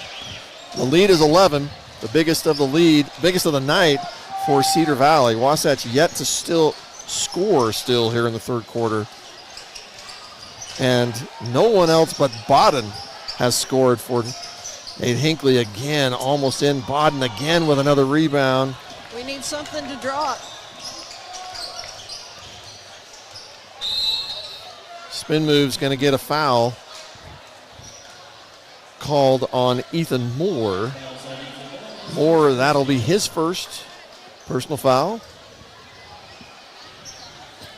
B: the lead is 11, the biggest of the night for Cedar Valley. Wasatch yet to still score here in the third quarter. And no one else but Bodden has scored for Nate Hinckley again, almost in. Bodden again with another rebound.
E: We need something to drop.
B: Spin move's going to get a foul called on Ethan Moore. Moore, that'll be his first personal foul.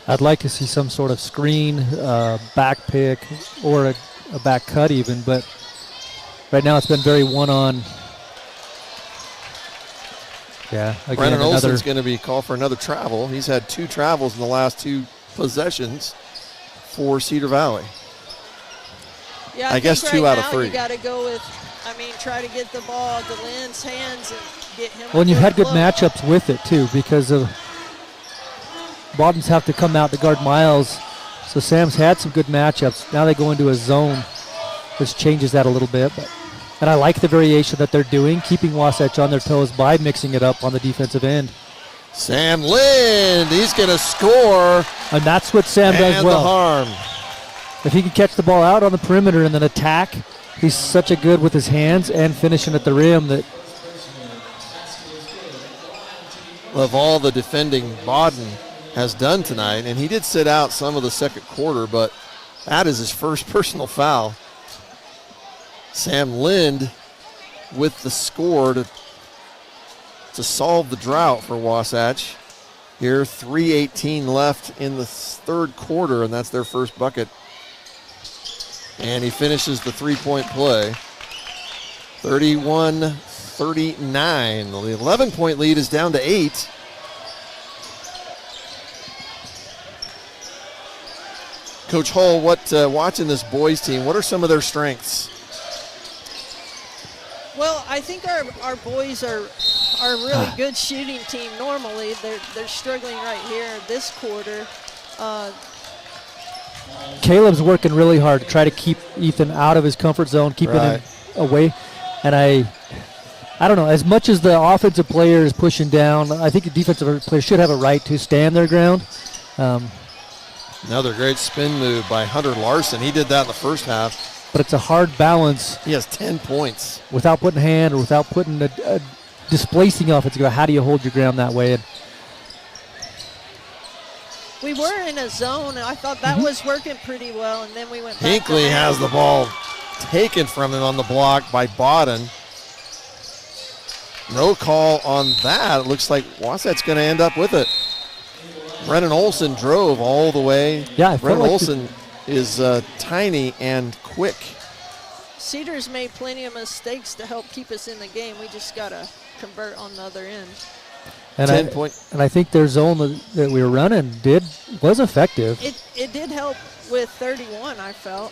C: I'd like to see some sort of screen, back pick, or a back cut even, but right now it's been very one-on. Yeah, again,
B: Brennan Olson's going to be called for another travel. He's had 2 travels in the last 2 possessions for Cedar Valley.
E: Yeah,
B: I guess
E: think
B: 2
E: right
B: out of
E: now
B: 3.
E: You got to go with, try to get the ball to Lynn's hands and get him.
C: Well, and you've had good
E: flow.
C: matchups with it, too, because of Bottoms have to come out to guard Miles. So Sam's had some good matchups. Now they go into a zone, which changes that a little bit. And I like the variation that they're doing, keeping Wasatch on their toes by mixing it up on the defensive end.
B: Sam Lind, he's going to score.
C: And that's what Sam does
B: And
C: well.
B: the harm.
C: If he can catch the ball out on the perimeter and then attack, he's such a good with his hands and finishing at the rim that
B: Of all the defending Bodden has done tonight, and he did sit out some of the second quarter, but that is his first personal foul. Sam Lind with the score to solve the drought for Wasatch. Here, 3:18 left in the third quarter, and that's their first bucket. And he finishes the three-point play. 31-39. The 11-point lead is down to 8. Coach Hull, watching this boys team, what are some of their strengths?
E: Well, I think our boys are a really good shooting team normally. They're struggling right here this quarter.
C: Caleb's working really hard to try to keep Ethan out of his comfort zone, keeping him away. And I don't know, as much as the offensive player is pushing down, I think the defensive player should have a right to stand their ground.
B: Another great spin move by Hunter Larson. He did that in the first half.
C: But it's a hard balance.
B: He has 10 points.
C: Without putting hand or without putting a displacing offense. How do you hold your ground that way? And
E: we were in a zone, and I thought that was working pretty well, and then we went back.
B: Hinckley has the ball taken from him on the block by Bodden. No call on that. It looks like Wasatch's going to end up with it. Brennan Olson drove all the way.
C: Yeah,
B: Brennan Olson is tiny and quick.
E: Cedar's made plenty of mistakes to help keep us in the game. We just got to convert on the other end.
C: And
B: 10 point.
C: And I think their zone that we were running was effective.
E: It did help with 31, I felt.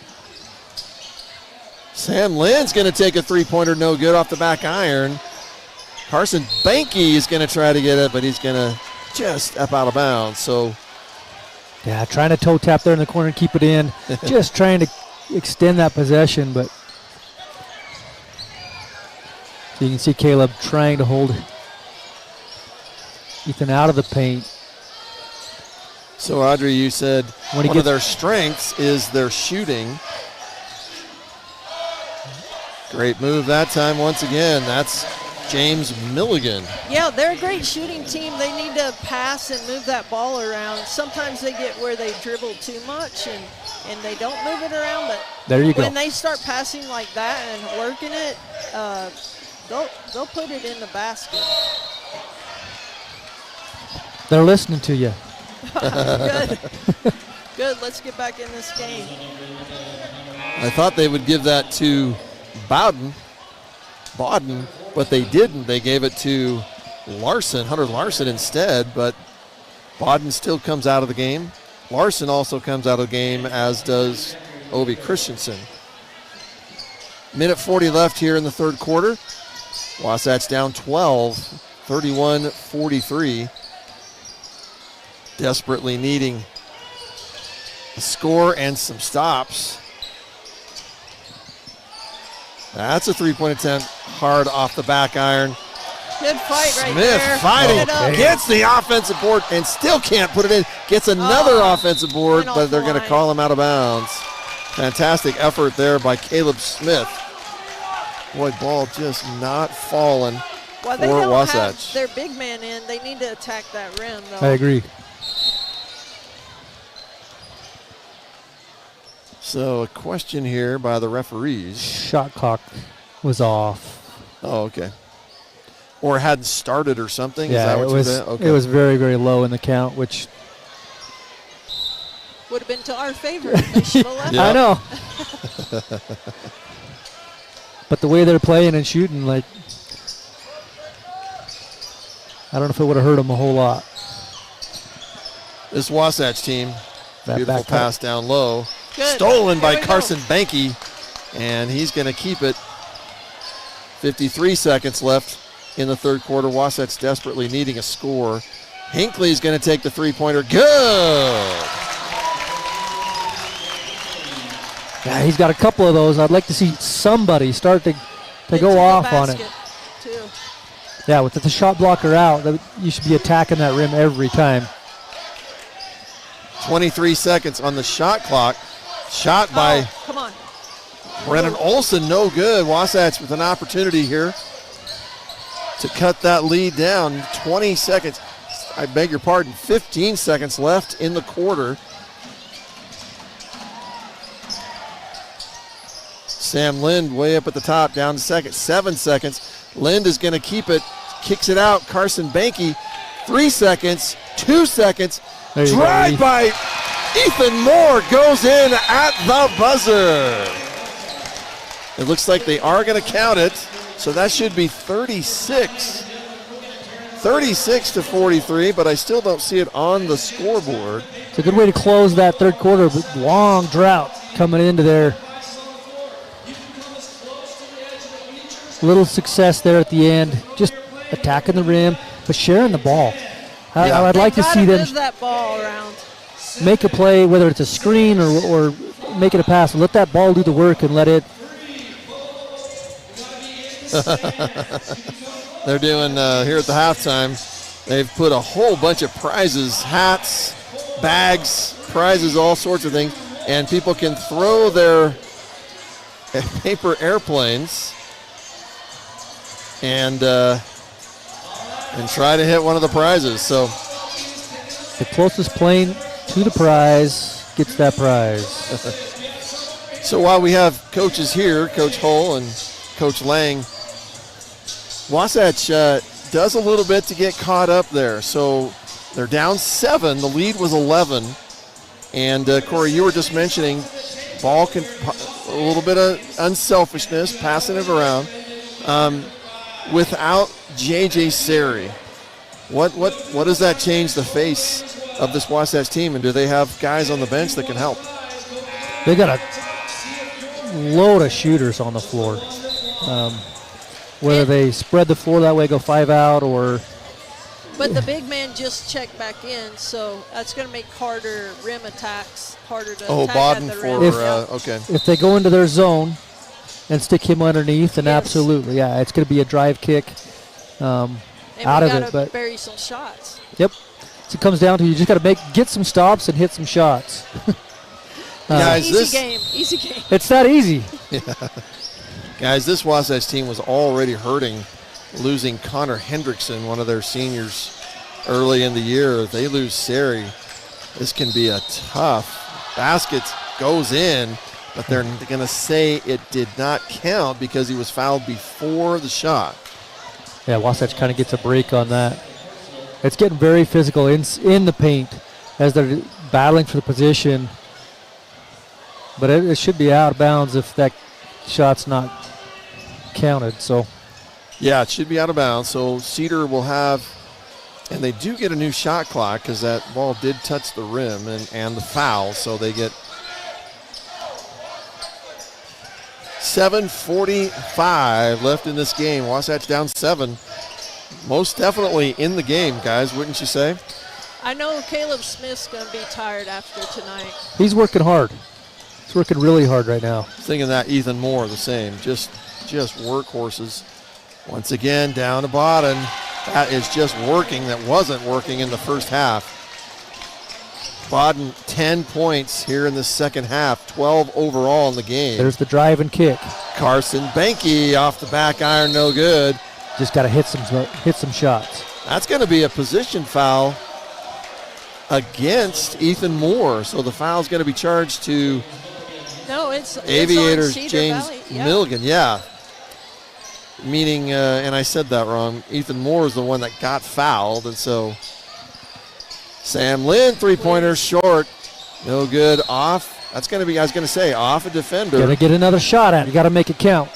B: Sam Lynn's going to take a three-pointer, no good off the back iron. Carson Banky is going to try to get it, but he's going to just up out of bounds. So,
C: yeah, trying to toe tap there in the corner and keep it in. Just trying to extend that possession, but so you can see Caleb trying to hold Ethan out of the paint.
B: So Audrey, you said
C: one
B: of their strengths is their shooting. Great move that time once again. That's James Milligan.
E: Yeah, they're a great shooting team. They need to pass and move that ball around. Sometimes they get where they dribble too much and they don't move it around, but
C: there you go.
E: When they start passing like that and working it, they'll put it in the basket.
C: They're listening to you.
E: Good. Good, let's get back in this game.
B: I thought they would give that to Bodden, but they didn't. They gave it to Hunter Larson instead, but Bodden still comes out of the game. Larson also comes out of the game, as does Ovi Christensen. Minute 40 left here in the third quarter. Wasatch down 12, 31-43. Desperately needing a score and some stops. That's a three-point attempt, hard off the back iron.
E: Good fight right
B: Smith
E: there.
B: fighting, gets the offensive board and still can't put it in. Gets another offensive board, but they're going to call him out of bounds. Fantastic effort there by Caleb Smith. Boy, ball just not falling
E: Well, they
B: for
E: don't
B: Wasatch.
E: have their big man in. They need to attack that rim, though.
C: I agree.
B: So a question here by the referees.
C: Shot clock was off.
B: Oh, okay. Or hadn't started or something?
C: Yeah,
B: Is that what
C: it was very, very low in the count, which
E: would have been to our favor. They should have left.
B: Yep.
C: I know. But the way they're playing and shooting, I don't know if it would have hurt them a whole lot.
B: This Wasatch team,
C: That
B: beautiful
C: back cut.
B: pass down low.
E: Good.
B: Stolen
E: Here
B: by
E: we go.
B: Carson Banky. and he's going to keep it. 53 seconds left in the third quarter. Wasatch desperately needing a score. Hinckley's going to take the three-pointer. Good!
C: Yeah, he's got a couple of those. I'd like to see somebody start to go off on it.
E: Too.
C: Yeah, with the shot blocker out, you should be attacking that rim every time.
B: 23 seconds on the shot clock. Shot by
E: come on.
B: Brennan Olson, no good. Wasatch with an opportunity here to cut that lead down. 20 seconds, I beg your pardon, 15 seconds left in the quarter. Sam Lind way up at the top, down to second, 7 seconds. Lind is going to keep it, kicks it out. Carson Banky, 3 seconds, 2 seconds. Drive by Ethan Moore goes in at the buzzer. It looks like they are going to count it, so that should be 36. 36 to 43, but I still don't see it on the scoreboard.
C: It's a good way to close that third quarter, but long drought coming into there. Little success there at the end, just attacking the rim, but sharing the ball. I'd like to see them
E: move that ball around.
C: Make a play, whether it's a screen or make it a pass. Let that ball do the work and let it.
B: They're doing here at the halftime, they've put a whole bunch of prizes, hats, bags, prizes, all sorts of things, and people can throw their paper airplanes and try to hit one of the prizes. So
C: the closest plane to the prize gets that prize.
B: So while we have coaches here, Coach Hull and Coach Lang, Wasatch does a little bit to get caught up there. So they're down 7. The lead was 11. And Corey, you were just mentioning ball can a little bit of unselfishness, passing it around. Without J.J. Seri, what does that change the face of this Wasatch team? And do they have guys on the bench that can help?
C: They got a load of shooters on the floor. Whether they spread the floor that way, go 5 out, or.
E: But the big man just checked back in, so that's going to make harder rim attacks, harder to attack
B: Bodden
E: at the rim.
B: okay.
C: If they go into their zone and stick him underneath, then absolutely, yeah, it's going to be a drive kick out of it. But
E: bury some shots.
C: Yep. So it comes down to you just got to get some stops and hit some shots.
B: Guys,
E: easy game.
C: It's that easy.
B: Yeah. Guys, this Wasatch team was already hurting, losing Connor Hendrickson, one of their seniors, early in the year. If they lose Seri, this can be a tough basket. Goes in, but they're going to say it did not count because he was fouled before the shot.
C: Yeah, Wasatch kind of gets a break on that. It's getting very physical in the paint as they're battling for the position. But it should be out of bounds if that shot's not counted. So,
B: yeah, it should be out of bounds. So Cedar will have, and they do get a new shot clock because that ball did touch the rim and the foul. So they get 7:45 left in this game. Wasatch down 7. Most definitely in the game, guys, wouldn't you say?
E: I know Caleb Smith's going to be tired after tonight.
C: He's working hard. He's working really hard right now.
B: Thinking that Ethan Moore the same. Just workhorses. Once again, down to Bodden. That is just working. That wasn't working in the first half. Bodden, 10 points here in the second half, 12 overall in the game.
C: There's the drive and kick.
B: Carson Banky off the back iron, no good.
C: Just got to hit some shots.
B: That's going to be a position foul against Ethan Moore. So the foul's going to be charged to
E: it's
B: Aviators
E: on
B: James Milligan. Yeah. Meaning, and I said that wrong, Ethan Moore is the one that got fouled. And so Sam Lynn, three-pointer short. No good. Off. That's going to be, I was going to say, off a defender.
C: Got to get another shot at it. You got to make it count.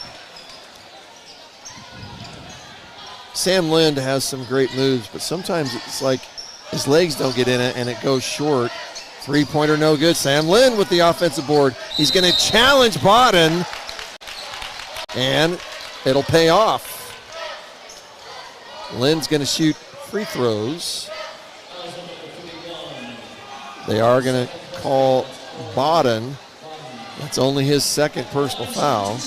B: Sam Lind has some great moves, but sometimes it's like his legs don't get in it and it goes short. Three-pointer no good. Sam Lind with the offensive board. He's going to challenge Bodden. And it'll pay off. Lynn's going to shoot free throws. They are going to call Bodden. That's only his second personal foul.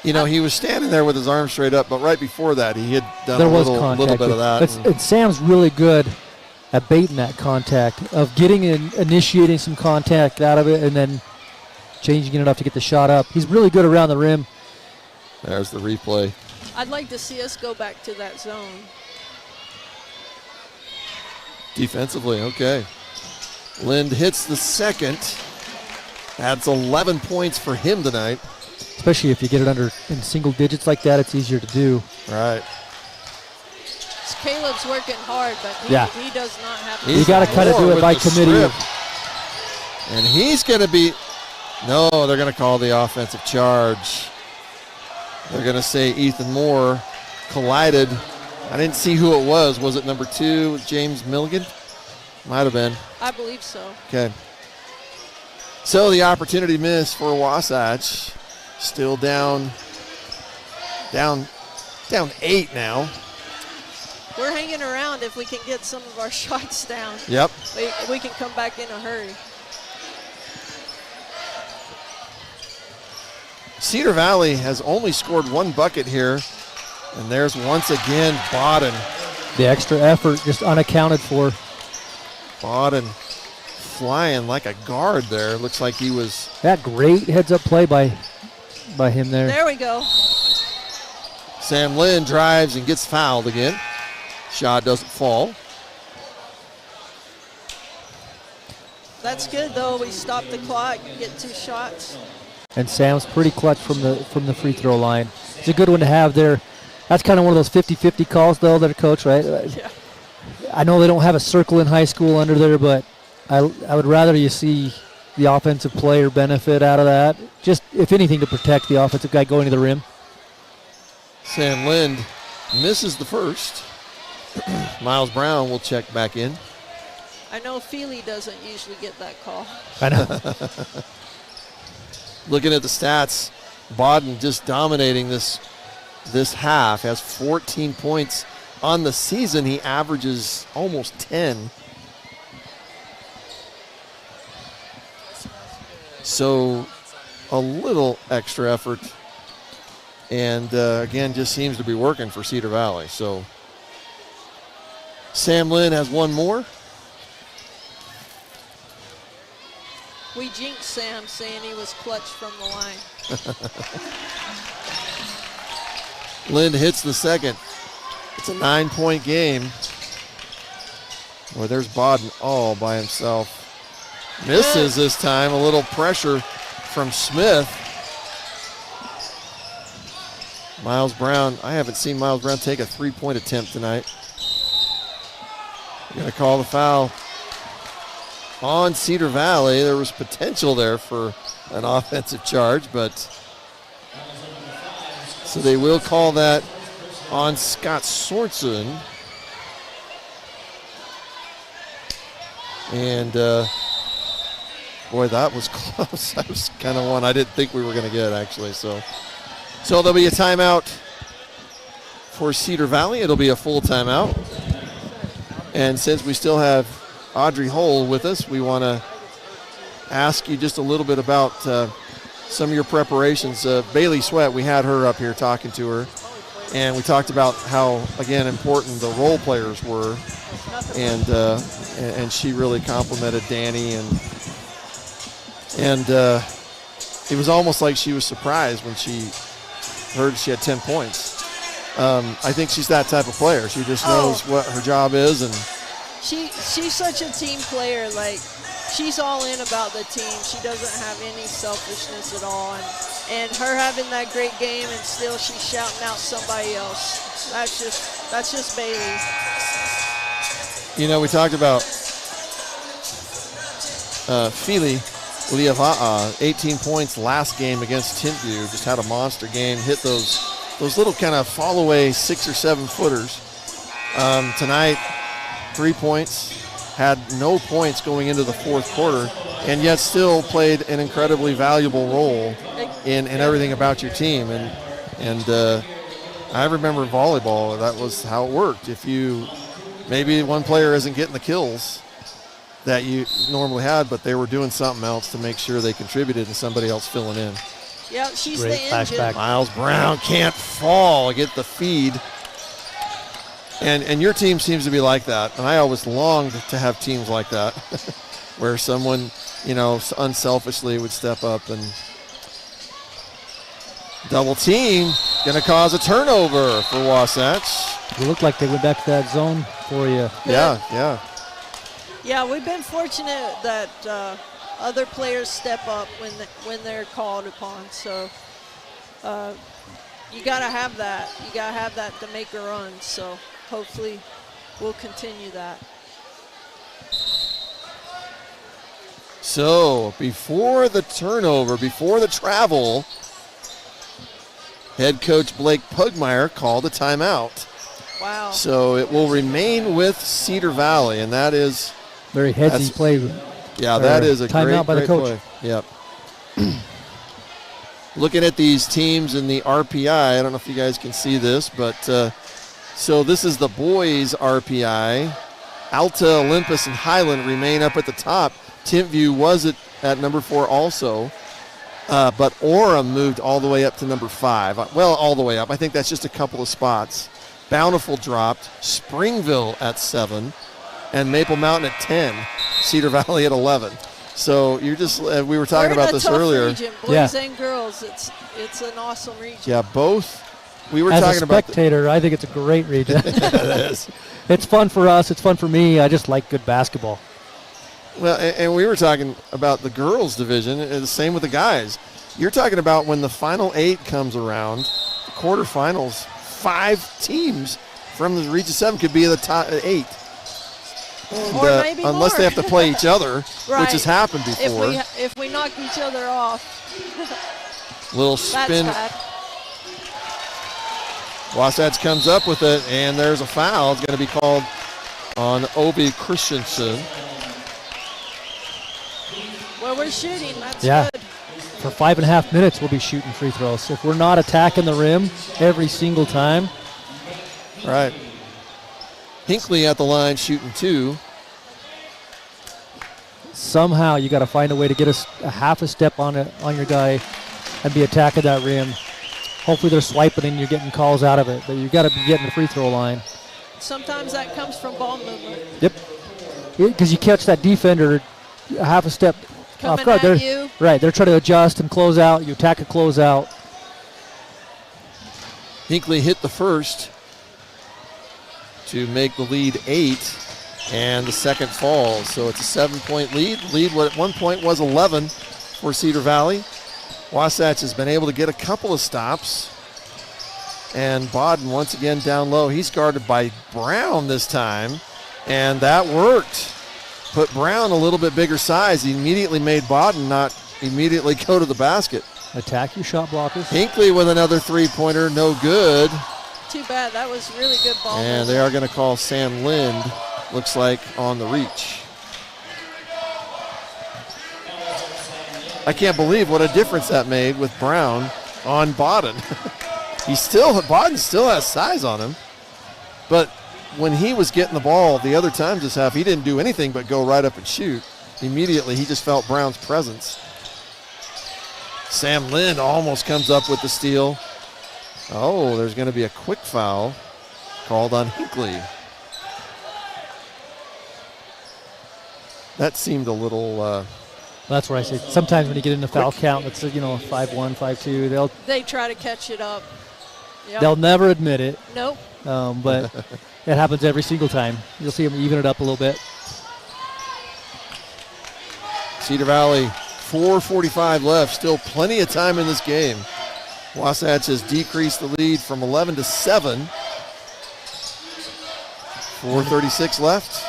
B: You know, he was standing there with his arms straight up, but right before that, he had done a little bit of that.
C: And Sam's really good at baiting that contact, of getting and initiating some contact out of it and then changing it enough to get the shot up. He's really good around the rim.
B: There's the replay.
E: I'd like to see us go back to that zone.
B: Defensively, okay. Lind hits the second. Adds 11 points for him tonight.
C: Especially if you get it under in single digits like that, it's easier to do.
B: Right.
E: Caleb's working hard, but he does not have to.
C: You got to kind of do it by committee.
B: And he's going to be, no, they're going to call the offensive charge. They're going to say Ethan Moore collided. I didn't see who it was. Was it number 2, James Milligan? Might have been.
E: I believe so.
B: Okay. So the opportunity missed for Wasatch. Still down 8 now.
E: We're hanging around. If we can get some of our shots down,
B: Yep.
E: we can come back in a hurry.
B: Cedar Valley has only scored 1 bucket here, and there's once again Bodden.
C: The extra effort just unaccounted for.
B: Bodden flying like a guard there. Looks like he was.
C: That great heads-up play by him there.
E: There we go.
B: Sam Lynn drives and gets fouled again. Shot doesn't fall.
E: That's good though. We stop the clock, get 2 shots.
C: And Sam's pretty clutch from the free throw line. It's a good one to have there. That's kind of one of those 50-50 calls though that are coached, right?
E: Yeah.
C: I know they don't have a circle in high school under there, but I would rather you see the offensive player benefit out of that. Just, if anything, to protect the offensive guy going to the rim.
B: Sam Lind misses the first. Miles Brown will check back in.
E: I know Feely doesn't usually get that call.
C: I know.
B: Looking at the stats, Bodden just dominating this half, has 14 points on the season. He averages almost 10. So a little extra effort, and again, just seems to be working for Cedar Valley. So Sam Lynn has 1 more.
E: We jinxed Sam saying he was clutch from the line.
B: Lind hits the second. It's a 9-point game. Boy, there's Bodden all by himself. Misses this time. A little pressure from Smith. Miles Brown. I haven't seen Miles Brown take a 3-point attempt tonight. Going to call the foul on Cedar Valley. There was potential there for an offensive charge, but so they will call that on Scott Sorensen. And boy, that was close. That was kind of one I didn't think we were going to get, actually. So there'll be a timeout for Cedar Valley. It'll be a full timeout. And since we still have Audrey Hull with us, we want to ask you just a little bit about some of your preparations. Bailey Sweat, we had her up here talking to her, and we talked about how, again, important the role players were, and she really complimented Danny, and it was almost like she was surprised when she heard she had 10 points. I think she's that type of player. She just knows what her job is, and
E: she's such a team player. Like, she's all in about the team. She doesn't have any selfishness at all, and her having that great game and still she's shouting out somebody else. That's just Bailey.
B: You know, we talked about Feely Liava'a, 18 points last game against Tintview. Just had a monster game. Hit those little kind of fall away 6 or 7 footers. Tonight, 3 points. Had no points going into the fourth quarter. and yet still played an incredibly valuable role in everything about your team. And I remember volleyball, that was how it worked. If maybe one player isn't getting the kills that you normally had, but they were doing something else to make sure they contributed and somebody else filling in.
E: Yeah, she's
C: Great
E: the engine.
C: flashback.
B: Miles Brown can't fall, get the feed. And your team seems to be like that. And I always longed to have teams like that where someone, unselfishly would step up and double team. Going to cause a turnover for Wasatch.
C: It looked like they went back to that zone for you.
B: Yeah.
E: Yeah, we've been fortunate that other players step up when they're called upon. So you got to have that. You got to have that to make a run. So hopefully we'll continue that.
B: So before the turnover, before the travel, head coach Blake Pugmire called a timeout.
E: Wow.
B: So it will remain with Cedar Valley, and that is
C: Very headsy play.
B: Yeah, that is a
C: timeout by the
B: great
C: coach.
B: play. Yep. Looking at these teams in the RPI, I don't know if you guys can see this, but so this is the boys' RPI. Alta, Olympus, and Highland remain up at the top. Timpview was at number 4 also, but Orem moved all the way up to number 5. Well, all the way up. I think that's just a couple of spots. Bountiful dropped. Springville at 7. And Maple Mountain at 10, Cedar Valley at 11. So you're just, we were talking about this earlier.
E: Region, boys and girls. It's an awesome region.
B: Yeah, both. We were
C: As
B: talking
C: a
B: about.
C: spectator, I think it's a great region.
B: It is.
C: It's fun for us. It's fun for me. I just like good basketball.
B: Well, and we were talking about the girls division, and the same with the guys. You're talking about when the final 8 comes around, the quarterfinals, 5 teams from the region 7 could be the top 8.
E: Or maybe
B: unless
E: more.
B: they have to play each other,
E: Right.
B: which has happened before.
E: If we knock each other off,
B: Little
E: that's
B: spin.
E: bad.
B: Wasatch comes up with it, and there's a foul. It's going to be called on Obi Christensen.
E: Well, we're shooting. That's
C: Yeah.
E: good.
C: For 5.5 minutes, we'll be shooting free throws. If we're not attacking the rim every single time,
B: Right. Hinkley at the line shooting 2.
C: somehow you got to find a way to get a half a step on your guy and be attacking that rim. Hopefully they're swiping and you're getting calls out of it, but you got to be getting the free throw line.
E: Sometimes that comes from ball movement.
C: Yep. Because you catch that defender a half a step
E: Coming
C: off guard.
E: at you.
C: Right, they're trying to adjust and close out. You attack a closeout.
B: Hinkley hit the first to make the lead 8, and the second falls. So it's a 7-point lead. Lead what at one point was 11 for Cedar Valley. Wasatch has been able to get a couple of stops. And Bodden once again down low. He's guarded by Brown this time, and that worked. Put Brown a little bit bigger size. He immediately made Bodden not immediately go to the basket.
C: Attack your shot blockers.
B: Hinkley with another 3-pointer, no good.
E: Too bad. That was really good ball
B: And
E: movement.
B: they are going to call Sam Lind, looks like, on the reach. I can't believe what a difference that made with Brown on Bodden. Bodden still has size on him, but when he was getting the ball the other times this half, he didn't do anything but go right up and shoot. Immediately, he just felt Brown's presence. Sam Lind almost comes up with the steal. Oh, there's going to be a quick foul called on Hinkley. That seemed a little...
C: That's what I say. Sometimes when you get in the foul count, it's 5-1, 5-2.
E: They try to catch it up. Yep.
C: They'll never admit it,
E: Nope.
C: but it happens every single time. You'll see them even it up a little bit.
B: Cedar Valley, 4:45 left. Still plenty of time in this game. Wasatch has decreased the lead from 11 to 7. 4:36 left.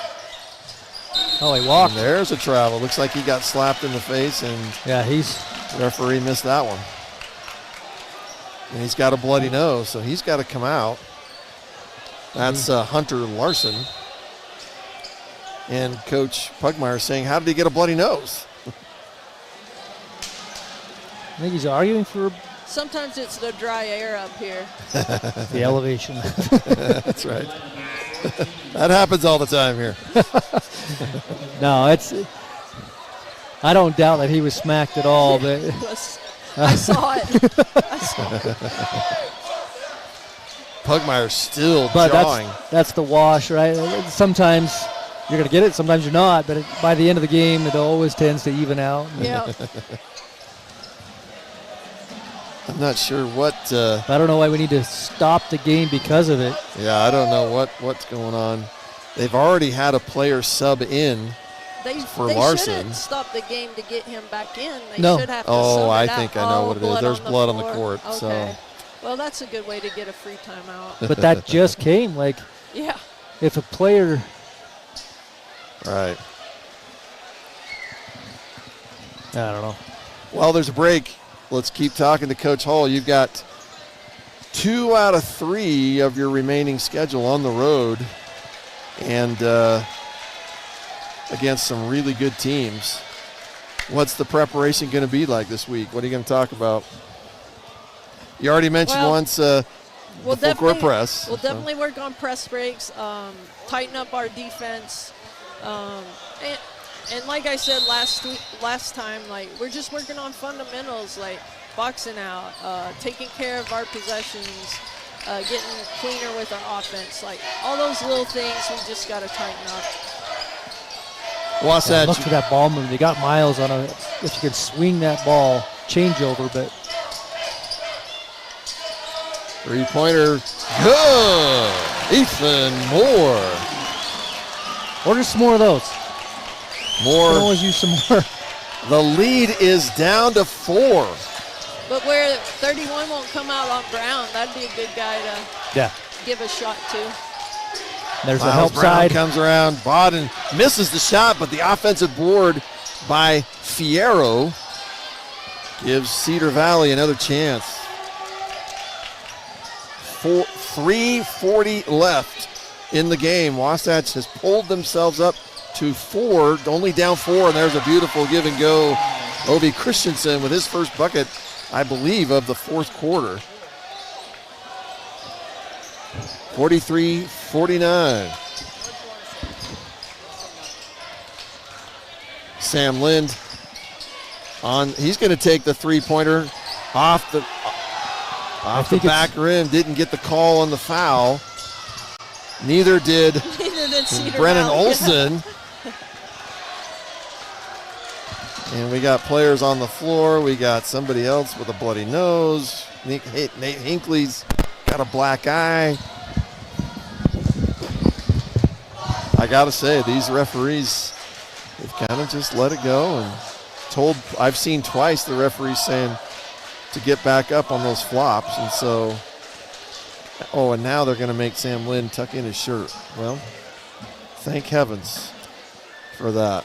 C: Oh, he walked.
B: And there's a travel. Looks like he got slapped in the face, and
C: Yeah,
B: the referee missed that one. And he's got a bloody nose, so he's got to come out. That's Hunter Larson. And Coach Pugmire saying, how did he get a bloody nose?
C: I think he's arguing for
E: Sometimes it's the dry air up here.
C: the elevation.
B: That's right. That happens all the time here.
C: No, I don't doubt that he was smacked at all, but
E: I saw it.
B: Pugmire's still
C: but
B: jawing.
C: that's the wash, right? Sometimes you're going to get it, sometimes you're not, but by the end of the game, it always tends to even out.
E: Yeah.
B: I'm not sure what.
C: I don't know why we need to stop the game because of it.
B: Yeah, I don't know what's going on. They've already had a player sub in for Larson.
E: They shouldn't stop the game to get him back in. They
C: No.
E: should have to
B: Oh,
E: sub
B: I
E: it
B: think
E: out.
B: I know what it is. There's blood on the
E: floor.
B: court.
E: Okay.
B: So.
E: Well, that's a good way to get a free timeout.
C: But that just came. Like,
E: Yeah.
C: if a player,
B: Right.
C: I don't know.
B: Well, there's a break. Let's keep talking to Coach Hull. You've got 2 out of 3 of your remaining schedule on the road, and against some really good teams. What's the preparation going to be like this week? What are you going to talk about? You already mentioned once the full court press.
E: We'll definitely work on press breaks, tighten up our defense, and like I said last time, like we're just working on fundamentals, like boxing out, taking care of our possessions, getting cleaner with our offense, like all those little things we just got to tighten up.
B: Wasatch.
C: Look for that ball move. They got Miles on a. If you could swing that ball, changeover, but.
B: 3-pointer, good. Ethan Moore.
C: Order some more of those. We can
B: Moore.
C: always use some more.
B: The lead is down to 4.
E: But where 31 won't come out on Brown, that'd be a good guy to
C: Yeah.
E: give a shot to.
C: There's the
B: Miles
C: help
B: Brown
C: side.
B: comes around. Bodden misses the shot, but the offensive board by Fierro gives Cedar Valley another chance. 3:40 left in the game. Wasatch has pulled themselves up to 4, only down 4, and there's a beautiful give and go. Obi Christensen with his first bucket, I believe, of the fourth quarter. 43-49. Sam Lind he's going to take the 3-pointer off the back rim. Didn't get the call on the foul. Neither did
E: Cedar
B: Brennan
E: Valley.
B: Olson. And we got players on the floor. We got somebody else with a bloody nose. Nate Hinckley's got a black eye. I got to say, these referees, they've kind of just let it go and I've seen twice the referees saying to get back up on those flops. And so, and now they're going to make Sam Lind tuck in his shirt. Well, thank heavens for that.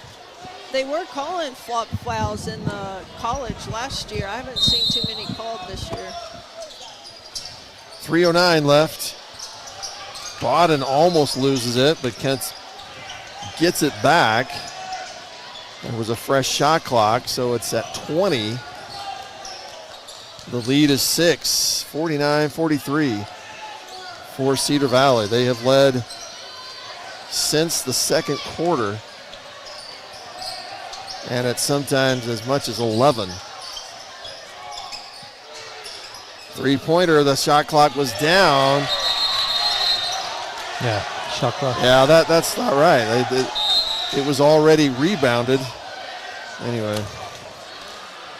E: They were calling flop fouls in the college last year. I haven't seen too many called this year.
B: 3:09 left. Bodden almost loses it, but Kent gets it back. There was a fresh shot clock, so it's at 20. The lead is 6, 49-43 for Cedar Valley. They have led since the second quarter, and it's sometimes as much as 11. 3-pointer, the shot clock was down.
C: Yeah, shot clock.
B: Yeah, that's not right. It was already rebounded. Anyway,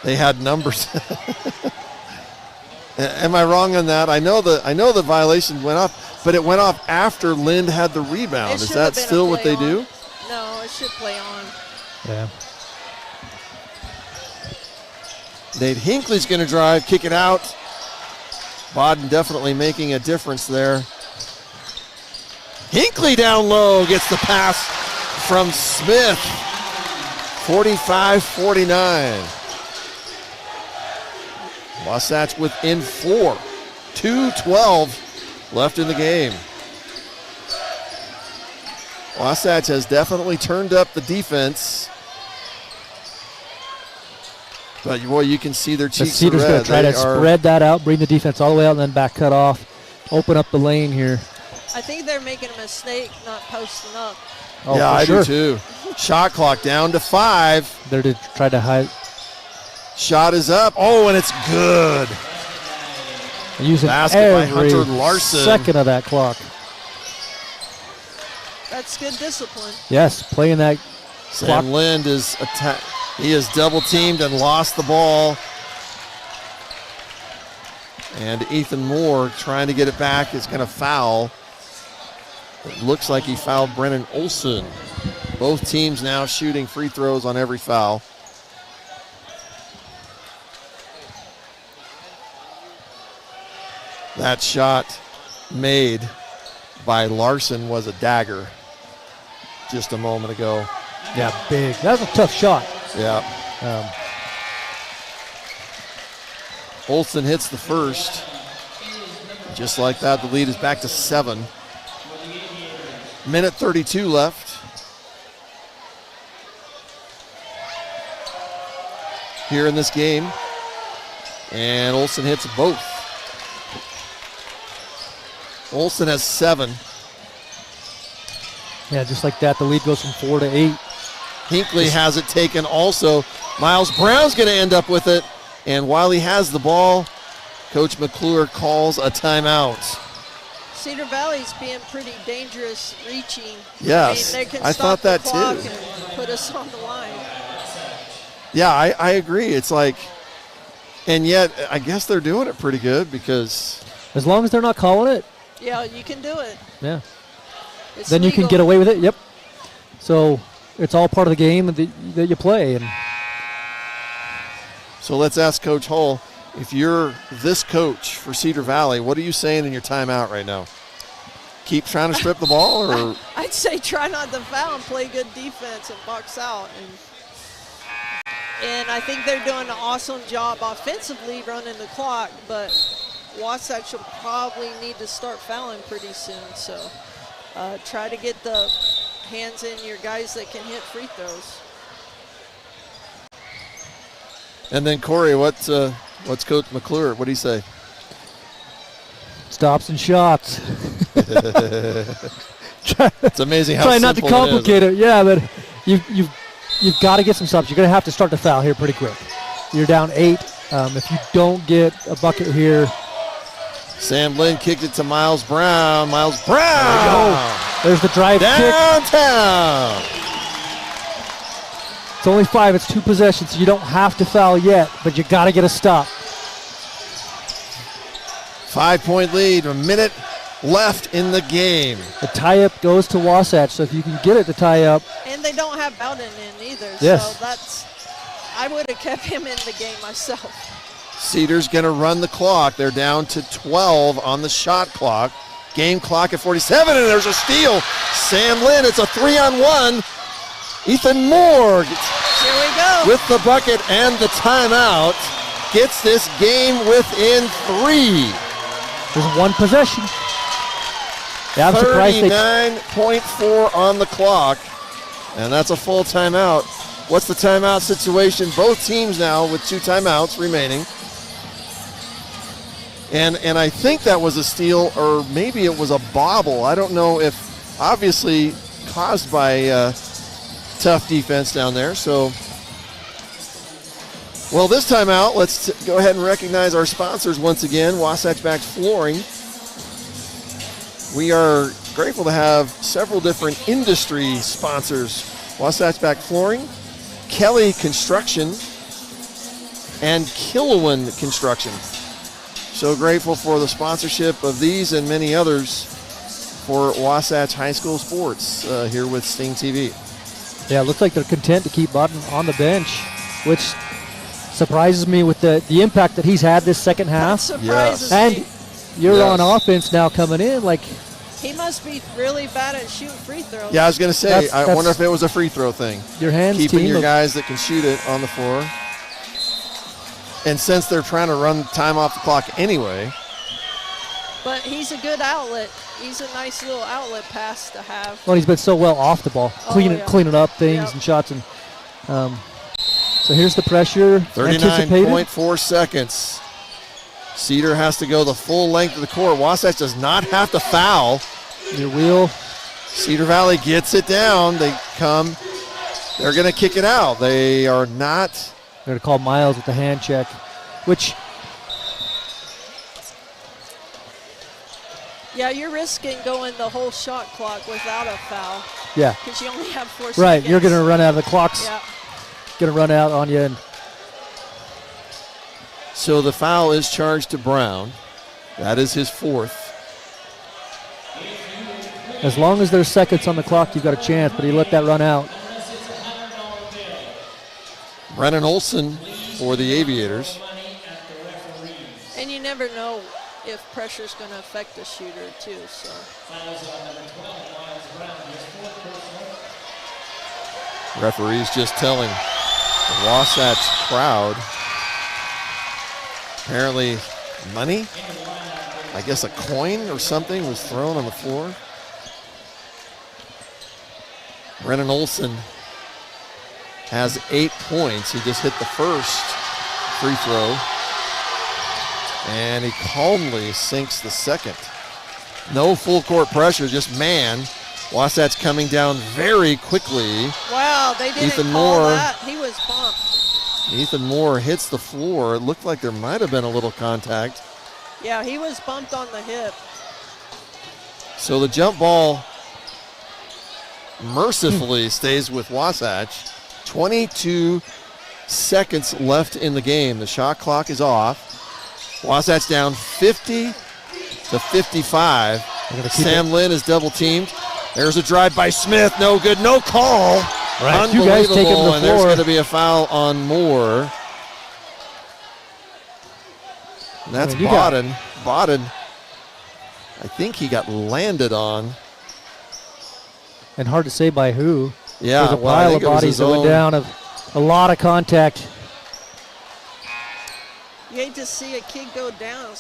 B: they had numbers. Am I wrong on that? I know the violation went off, but it went off after Lind had the rebound.
E: It
B: Is
E: should
B: that
E: have been a
B: still what
E: play
B: they do?
E: on. No, it should play on.
C: Yeah.
B: Nate Hinckley's going to drive, kick it out. Bodden definitely making a difference there. Hinckley down low gets the pass from Smith. 45-49. Wasatch within 4. 2:12 left in the game. Wasatch has definitely turned up the defense. But, boy, you can see their
C: But
B: cheeks are
C: Cedar's
B: red.
C: going to try
B: They
C: to
B: are-
C: spread that out, bring the defense all the way out, and then back cut off. Open up the lane here.
E: I think they're making a mistake not posting up.
C: Oh,
B: yeah,
C: for
B: I
C: sure.
B: do too. Shot clock down to 5.
C: They're to try to hide.
B: Shot is up. Oh, and it's good.
C: Using
B: Basket by
C: every
B: Hunter Larson.
C: second of that clock.
E: That's good discipline.
C: Yes, playing that clock.
B: Sam Lind is he is double teamed and lost the ball. And Ethan Moore trying to get it back is going to foul. It looks like he fouled Brennan Olson. Both teams now shooting free throws on every foul. That shot made by Larson was a dagger just a moment ago.
C: Yeah, big. That was a tough shot.
B: Yeah.
C: Um,
B: Olson hits the first. Just like that, the lead is back to 7. Minute 32 left. Here in this game. And Olson hits both. Olson has 7.
C: yeah, just like that, the lead goes from 4 to 8.
B: Hinckley has it taken also. Miles Brown's going to end up with it. And while he has the ball, Coach McClure calls a timeout.
E: Cedar Valley's being pretty dangerous reaching.
B: Yes,
E: I mean, they can
B: I
E: stop
B: thought that
E: the clock
B: too.
E: and put us on the line.
B: Yeah, I agree. It's like, and yet I guess they're doing it pretty good because
C: As long as they're not calling it,
E: Yeah, you can do it.
C: yeah,
E: It's
C: then you can
E: legal.
C: get away with it. Yep. So it's all part of the game that you play. And
B: so let's ask Coach Hull, if you're this coach for Cedar Valley, what are you saying in your timeout right now? Keep trying to strip the ball, or
E: I'd say try not to foul and play good defense and box out. And I think they're doing an awesome job offensively running the clock, but Wasatch will probably need to start fouling pretty soon. So try to get the hands in your guys that can hit free throws.
B: and then Corey, what's Coach McClure? What do you say?
C: stops and shots.
B: It's amazing how
C: Try not to
B: simple it is.
C: complicate it. Yeah, but you've got to get some stops. You're going to have to start to foul here pretty quick. You're down 8. If you don't get a bucket here,
B: Sam Lynn kicked it to Miles Brown. Miles Brown
C: there's the drive kick.
B: downtown.
C: It's only 5. It's 2 possessions. So you don't have to foul yet, but you got to get a stop.
B: 5-point lead. A minute left in the game.
C: The tie-up goes to Wasatch, so if you can get it to tie up.
E: And they don't have Bowden in either,
C: Yes.
E: so I would have kept him in the game myself.
B: Cedar's going to run the clock. They're down to 12 on the shot clock. Game clock at 47, and there's a steal. Sam Lynn, it's a 3-on-1. Ethan Moore
E: Here we go.
B: with the bucket and the timeout gets this game within 3.
C: There's 1 possession. Yeah, I'm surprised they
B: 39.4 on the clock, and that's a full timeout. What's the timeout situation? Both teams now with 2 timeouts remaining. And I think that was a steal, or maybe it was a bobble. I don't know if, obviously caused by tough defense down there. So, well, this timeout, let's go ahead and recognize our sponsors once again. Wasatch Back Flooring. We are grateful to have several different industry sponsors. Wasatch Back Flooring, Kelly Construction, and Kilowan Construction. So grateful for the sponsorship of these and many others for Wasatch High School sports here with StingTV.
C: Yeah, it looks like they're content to keep Button on the bench, which surprises me with the impact that he's had this second
E: That
C: half.
E: surprises
C: And
E: me.
C: you're
B: Yes.
C: on offense now coming in. Like,
E: He must be really bad at shooting free throws.
B: Yeah, I was going to say, I
C: That's-
B: wonder if it was a free throw thing.
C: your hands
B: Keeping
C: team.
B: your guys that can shoot it on the floor. And since they're trying to run time off the clock anyway,
E: But he's a good outlet. He's a nice little outlet pass to have.
C: Well, he's been so well off the ball,
E: Oh,
C: cleaning
E: yeah.
C: up things
E: Yep.
C: and shots. And So here's the pressure. anticipated.
B: 39.4 seconds. Cedar has to go the full length of the court. Wasatch does not have to foul.
C: Your wheel.
B: Cedar Valley gets it down. They come. They're going to kick it out. They are not.
C: They're going to call Miles with the hand check, which.
E: Yeah, you're risking going the whole shot clock without a foul.
C: Yeah.
E: Because you only have 4 seconds.
C: Right, you're going to run out of the clock's
E: Yeah.
C: going to run out on you. And
B: So the foul is charged to Brown. That is his 4th.
C: as long as there's seconds on the clock, you've got a chance, but he let that run out.
B: Brennan Olson for the Aviators.
E: And you never know if pressure's going to affect the shooter, too. So.
B: Referee's just telling the Wasatch crowd, apparently money, I guess a coin or something was thrown on the floor. Brennan Olson has 8 points. He just hit the first free throw. And he calmly sinks the second. No full court pressure, just man. Wasatch coming down very quickly.
E: Wow, they didn't
B: Ethan
E: call
B: Moore.
E: that. He was bumped.
B: Ethan Moore hits the floor. It looked like there might have been a little contact.
E: Yeah, he was bumped on the hip.
B: So the jump ball mercifully stays with Wasatch. 22 seconds left in the game. The shot clock is off. Wasatch down 50 to 55. Sam Lynn is double teamed. There's a drive by Smith. No good. No call.
C: Right. You guys take him to the
B: And there's
C: floor.
B: going to be a foul on Moore. And that's
C: I mean, you got-
B: Bodden. Bodden, I think he got landed on.
C: And hard to say by who.
B: Yeah,
C: There's a
B: well, I
C: pile of
B: think it was
C: bodies
B: his
C: that went
B: own.
C: down. A lot of contact.
E: You hate to see a kid go down.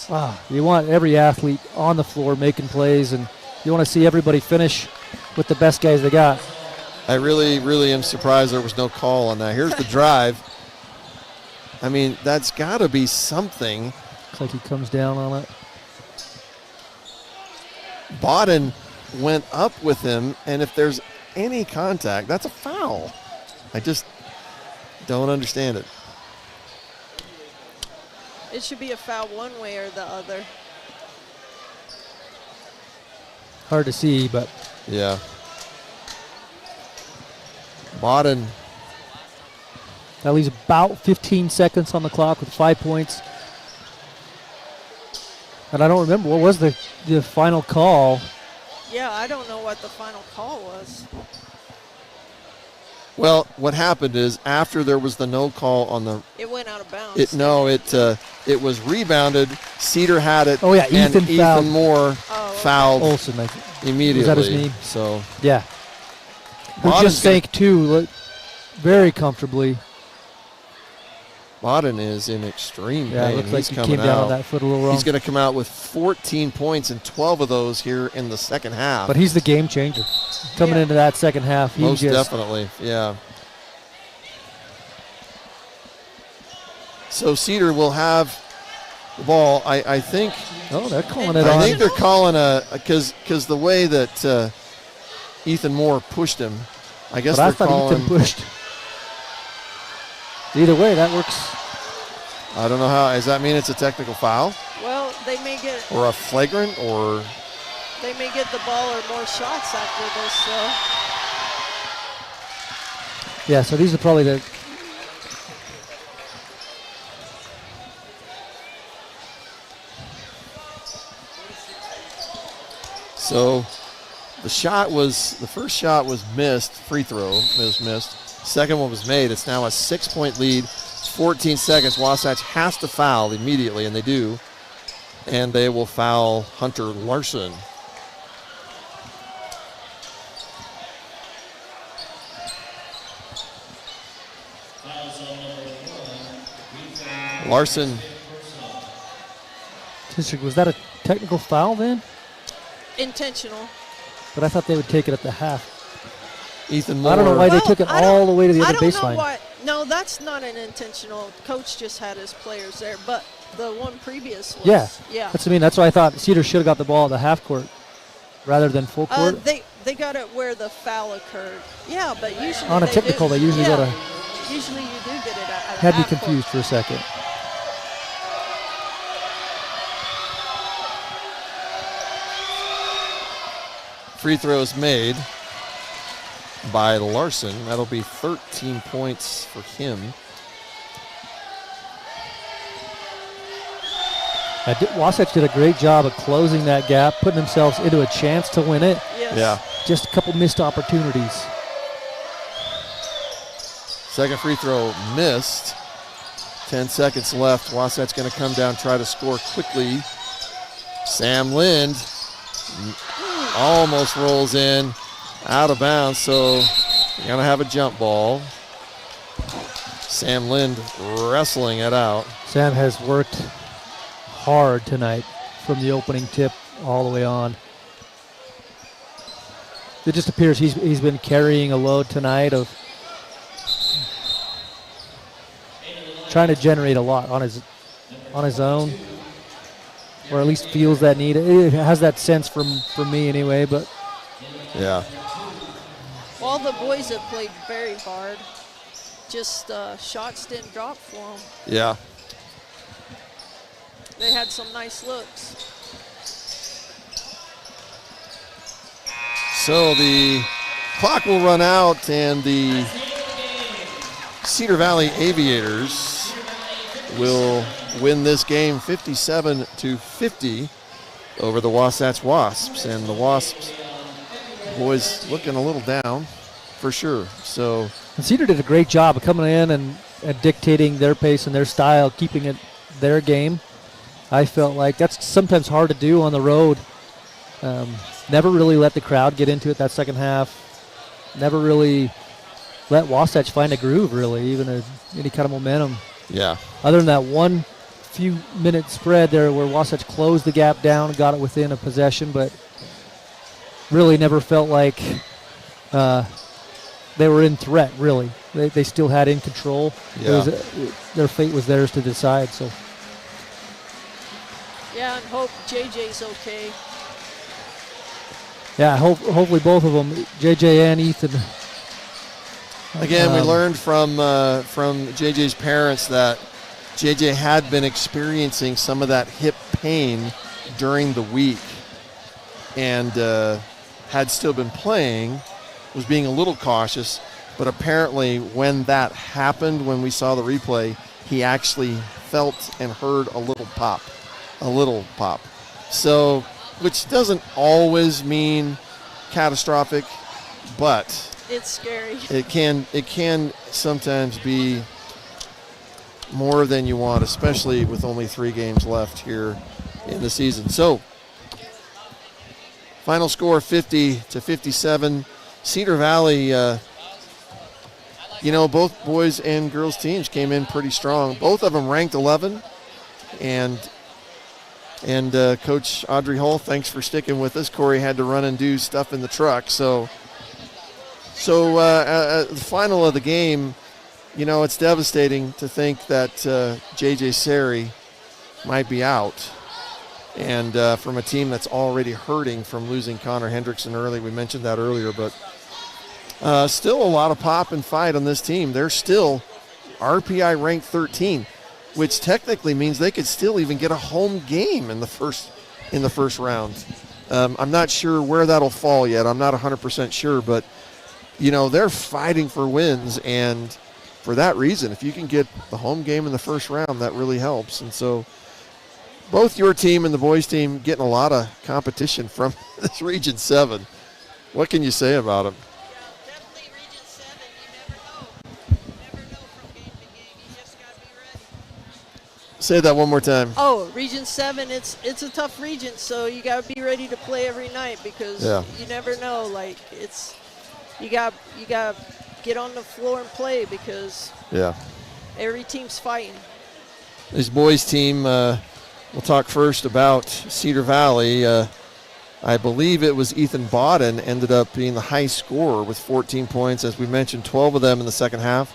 C: You want every athlete on the floor making plays, and you want to see everybody finish with the best guys they got.
B: I really, really am surprised there was no call on that. Here's the drive. I mean, that's got to be something.
C: Looks like he comes down on it.
B: Bodden went up with him, and if there's any contact, that's a foul. I just don't understand it.
E: It should be a foul one way or the other.
C: Hard to see, but
B: Yeah. Bodden,
C: that leaves about 15 seconds on the clock with 5 points. And I don't remember, what was the final call?
E: Yeah, I don't know what the final call was.
B: well, what happened is after there was the no call on the
E: It went out of bounds.
B: it was rebounded. Cedar had it.
C: Oh, yeah,
B: and
C: Ethan fouled.
B: Moore
E: Oh, okay.
B: fouled
C: Olsen, I think.
B: immediately.
C: Was that his name?
B: So
C: Yeah. Who
B: Bodden's
C: just sank two very comfortably.
B: Bodden is in extreme
C: Yeah, it
B: pain.
C: looks like
B: He's
C: he
B: coming
C: came down
B: out.
C: on that foot a little wrong.
B: He's going to come out with 14 points and 12 of those here in the second half.
C: But he's the game changer. Coming
E: Yeah.
C: into that second half, he
B: Most
C: just
B: definitely, yeah. So Cedar will have the ball. I think
C: Oh, they're calling it
B: I
C: on.
B: think they're calling because the way that Ethan Moore pushed him, I guess
C: But I
B: they're
C: thought
B: calling.
C: Ethan pushed. Either way, that works.
B: I don't know how. Does that mean it's a technical foul
E: Well, they may get
B: or a flagrant or?
E: the ball or more shots after this. So
C: Yeah, so these are probably the.
B: So the first shot was missed, free throw was missed. Second one was made. It's now a 6-point lead, 14 seconds. Wasatch has to foul immediately, and they do. And they will foul Hunter Larson. Larson,
C: Was that a technical foul then?
E: intentional.
C: But I thought they would take it at the half.
B: Ethan Moore.
C: I don't know why they took it
E: I
C: all the way to the
E: I
C: other
E: don't
C: baseline.
E: know No, that's not an intentional. Coach just had his players there, but the one previous was.
C: Yeah.
E: Yeah.
C: That's what I mean. That's why I thought Cedar should have got the ball at the half court rather than full court.
E: They got it where the foul occurred. Yeah, but usually
C: On a typical, they usually go to.
E: Usually you do get it at
C: Had me
E: half court.
C: confused for a second.
B: Free throws made by Larson. That'll be 13 points for him.
C: Wasatch did a great job of closing that gap, putting themselves into a chance to win it.
E: Yes.
B: Yeah.
C: Just a couple missed opportunities.
B: Second free throw missed. 10 seconds left. Wasatch going to come down, try to score quickly. Sam Lind almost rolls in, out of bounds, so you're going to have a jump ball. Sam Lind wrestling it out.
C: Sam has worked hard tonight from the opening tip all the way on. It just appears he's been carrying a load tonight of trying to generate a lot on his own, or at least feels that need. It has that sense from me anyway. But
B: yeah,
E: All the boys have played very hard. Just shots didn't drop for them.
B: yeah.
E: They had some nice looks.
B: So the clock will run out, and the Cedar Valley Aviators will win this game 57-50 over the Wasatch Wasps. And the Wasps boys looking a little down for sure. So
C: Cedar did a great job of coming in and dictating their pace and their style, keeping it their game. I felt like that's sometimes hard to do on the road. Never really let the crowd get into it that second half. Never really let Wasatch find a groove, really, even any kind of momentum.
B: yeah,
C: Other than that one few minute spread there where Wasatch closed the gap down and got it within a possession, but really never felt like they were in threat, really. They still had in control.
B: Yeah.
C: Their fate was theirs to decide. So.
E: Yeah, and hope JJ's okay.
C: Yeah, hopefully both of them, JJ and Ethan.
B: again, we learned from JJ's parents that JJ had been experiencing some of that hip pain during the week, and had still been playing, was being a little cautious, but apparently when that happened, when we saw the replay, he actually felt and heard a little pop. So, which doesn't always mean catastrophic, but
E: It's scary.
B: it can sometimes be more than you want, especially with only 3 games left here in the season. So, final score 50-57. Cedar Valley, both boys and girls teams came in pretty strong. Both of them ranked 11, and Coach Audrey Hull, thanks for sticking with us. Corey had to run and do stuff in the truck. So at the final of the game, it's devastating to think that J.J. Sari might be out. And from a team that's already hurting from losing Connor Hendrickson early. We mentioned that earlier, but still a lot of pop and fight on this team. They're still RPI ranked 13. Which technically means they could still even get a home game in the first round. I'm not sure where that'll fall yet. I'm not 100% sure, but they're fighting for wins, and for that reason, if you can get the home game in the first round, that really helps. And so, both your team and the boys' team getting a lot of competition from this Region 7. What can you say about them?
E: Definitely Region 7. You never know from game to game. You just got to be ready.
B: Say that one more time.
E: Oh, Region 7, it's a tough region, so you got to be ready to play every night because you never know. Like, you got to get on the floor and play because every team's fighting.
B: This boys team, we'll talk first about Cedar Valley. I believe it was Ethan Bodden ended up being the high scorer with 14 points. As we mentioned, 12 of them in the second half.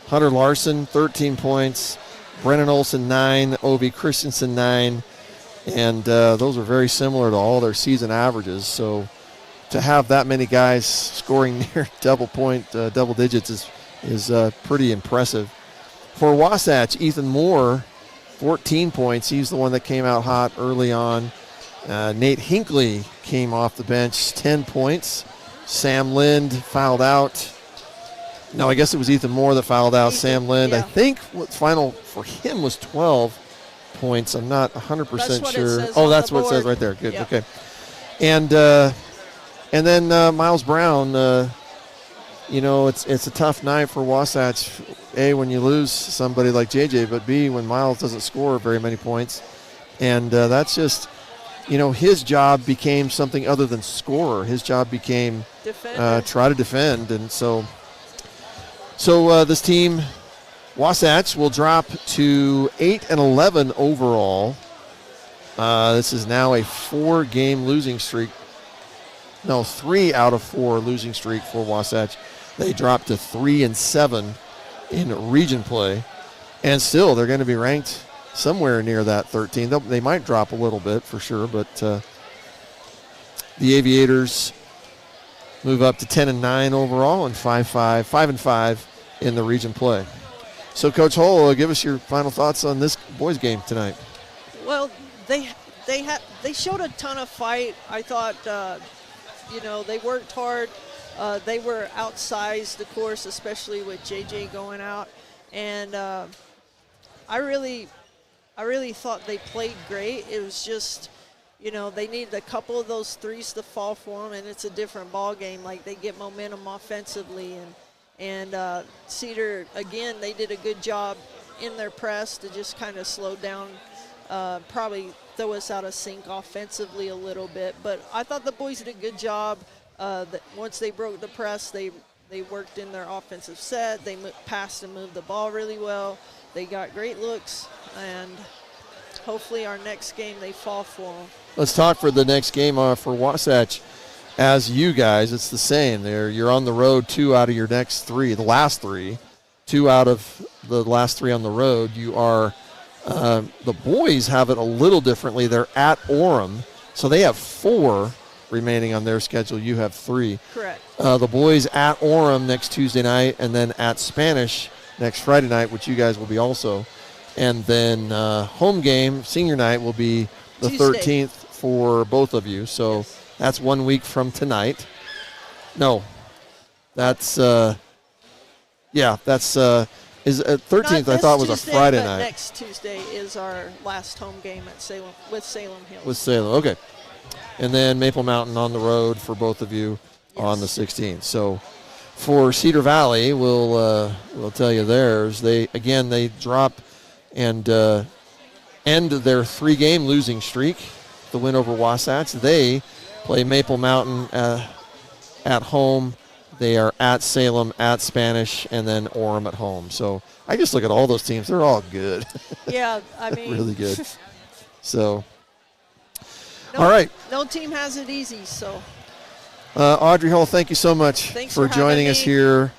B: Hunter Larson, 13 points. Brennan Olson, 9. Ovi Christensen, 9. And those are very similar to all their season averages. So to have that many guys scoring near double digits is pretty impressive. For Wasatch, Ethan Moore, 14 points. He's the one that came out hot early on. Nate Hinckley came off the bench, 10 points. Sam Lind fouled out. No, I guess it was Ethan Moore that fouled out. Sam Lind, I think what final for him was 12 points. I'm not 100% sure. Oh, that's what it says right there. Good, okay. And then Miles Brown, it's a tough night for Wasatch. A, when you lose somebody like JJ, but B, when Miles doesn't score very many points. And that's just, his job became something other than scorer. His job became try to defend. And so this team, Wasatch, will drop to 8-11 overall. This is now a 4-game losing streak. No, 3 out of 4 losing streak for Wasatch. They dropped to 3-7 in region play. And still, they're going to be ranked somewhere near that 13. They might drop a little bit for sure, but the Aviators move up to 10-9 overall and 5-5 in the region play. So, Coach Hull, give us your final thoughts on this boys' game tonight.
E: Well, they showed a ton of fight. I thought, they worked hard. They were outsized, of course, especially with JJ going out. And I really thought they played great. It was just, they needed a couple of those threes to fall for them, and it's a different ball game. Like, they get momentum offensively. And Cedar, again, they did a good job in their press to just kind of slow down, probably throw us out of sync offensively a little bit. But I thought the boys did a good job. Once they broke the press, they worked in their offensive set. They passed and moved the ball really well. They got great looks, and hopefully our next game they fall for them.
B: Let's talk for the next game for Wasatch. As you guys, it's the same. You're on the road 2 out of your next 3, the last 3. 2 out of the last 3 on the road. You are the boys have it a little differently. They're at Orem, so they have 4 remaining on their schedule. You have 3.
E: Correct.
B: The boys at Orem next Tuesday night, and then at Spanish next Friday night, which you guys will be also. And then home game, senior night, will be the
E: Tuesday.
B: 13th for both of you. So
E: yes.
B: That's 1 week from tonight. No, that's
E: Not
B: 13th. I thought was
E: Tuesday,
B: a Friday
E: but
B: night.
E: Next Tuesday is our last home game at Salem with Salem Hills.
B: With Salem, okay. And then Maple Mountain on the road for both of you on the 16th. So for Cedar Valley, we'll tell you theirs. They drop and end their 3-game losing streak. The win over Wasatch. They play Maple Mountain at home. They are at Salem, at Spanish, and then Orem at home. So I just look at all those teams. They're all good.
E: Yeah, I mean.
B: Really good. So, all right.
E: No team has it easy, so.
B: Audrey Hull, thank you so much for
E: having
B: joining us
E: me.
B: here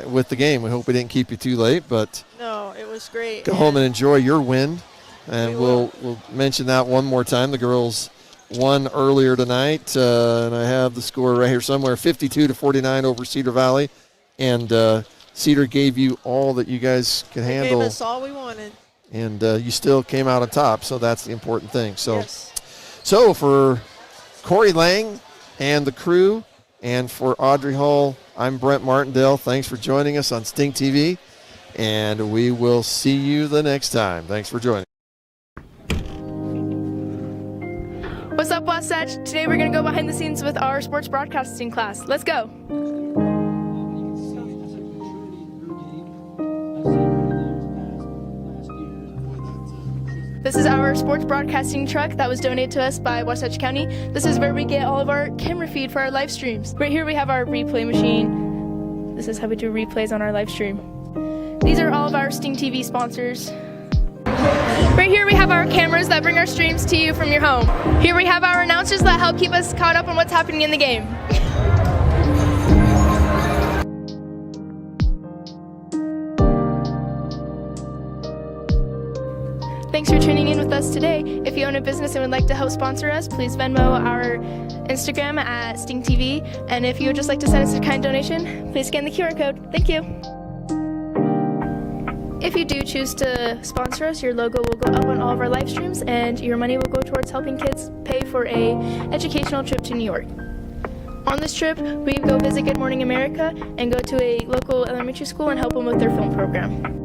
B: with the game. We hope we didn't keep you too late, but
E: No, it was great.
B: go home and enjoy your win. And
E: We
B: we'll mention that one more time. The girls won earlier tonight, and I have the score right here somewhere, 52-49 over Cedar Valley. And Cedar gave you all that you guys could
E: They
B: handle.
E: gave us all we wanted.
B: And you still came out on top, so that's the important thing. So,
E: Yes.
B: so for Corey Lang and the crew, and for Audrey Hull, I'm Brent Martindale. Thanks for joining us on StingTV, and we will see you the next time. Thanks for joining.
A: What's up, Wasatch? Today we're going to go behind the scenes with our sports broadcasting class. Let's go. This is our sports broadcasting truck that was donated to us by Wasatch County. This is where we get all of our camera feed for our live streams. Right here we have our replay machine. This is how we do replays on our live stream. These are all of our StingTV sponsors. Right here we have our cameras that bring our streams to you from your home. Here we have our announcers that help keep us caught up on what's happening in the game. Thanks for tuning in with us today. If you own a business and would like to help sponsor us, please Venmo our Instagram at StingTV. And if you would just like to send us a kind donation, please scan the QR code. Thank you. If you do choose to sponsor us, your logo will go up on all of our live streams, and your money will go towards helping kids pay for a educational trip to New York. On this trip, we go visit Good Morning America and go to a local elementary school and help them with their film program.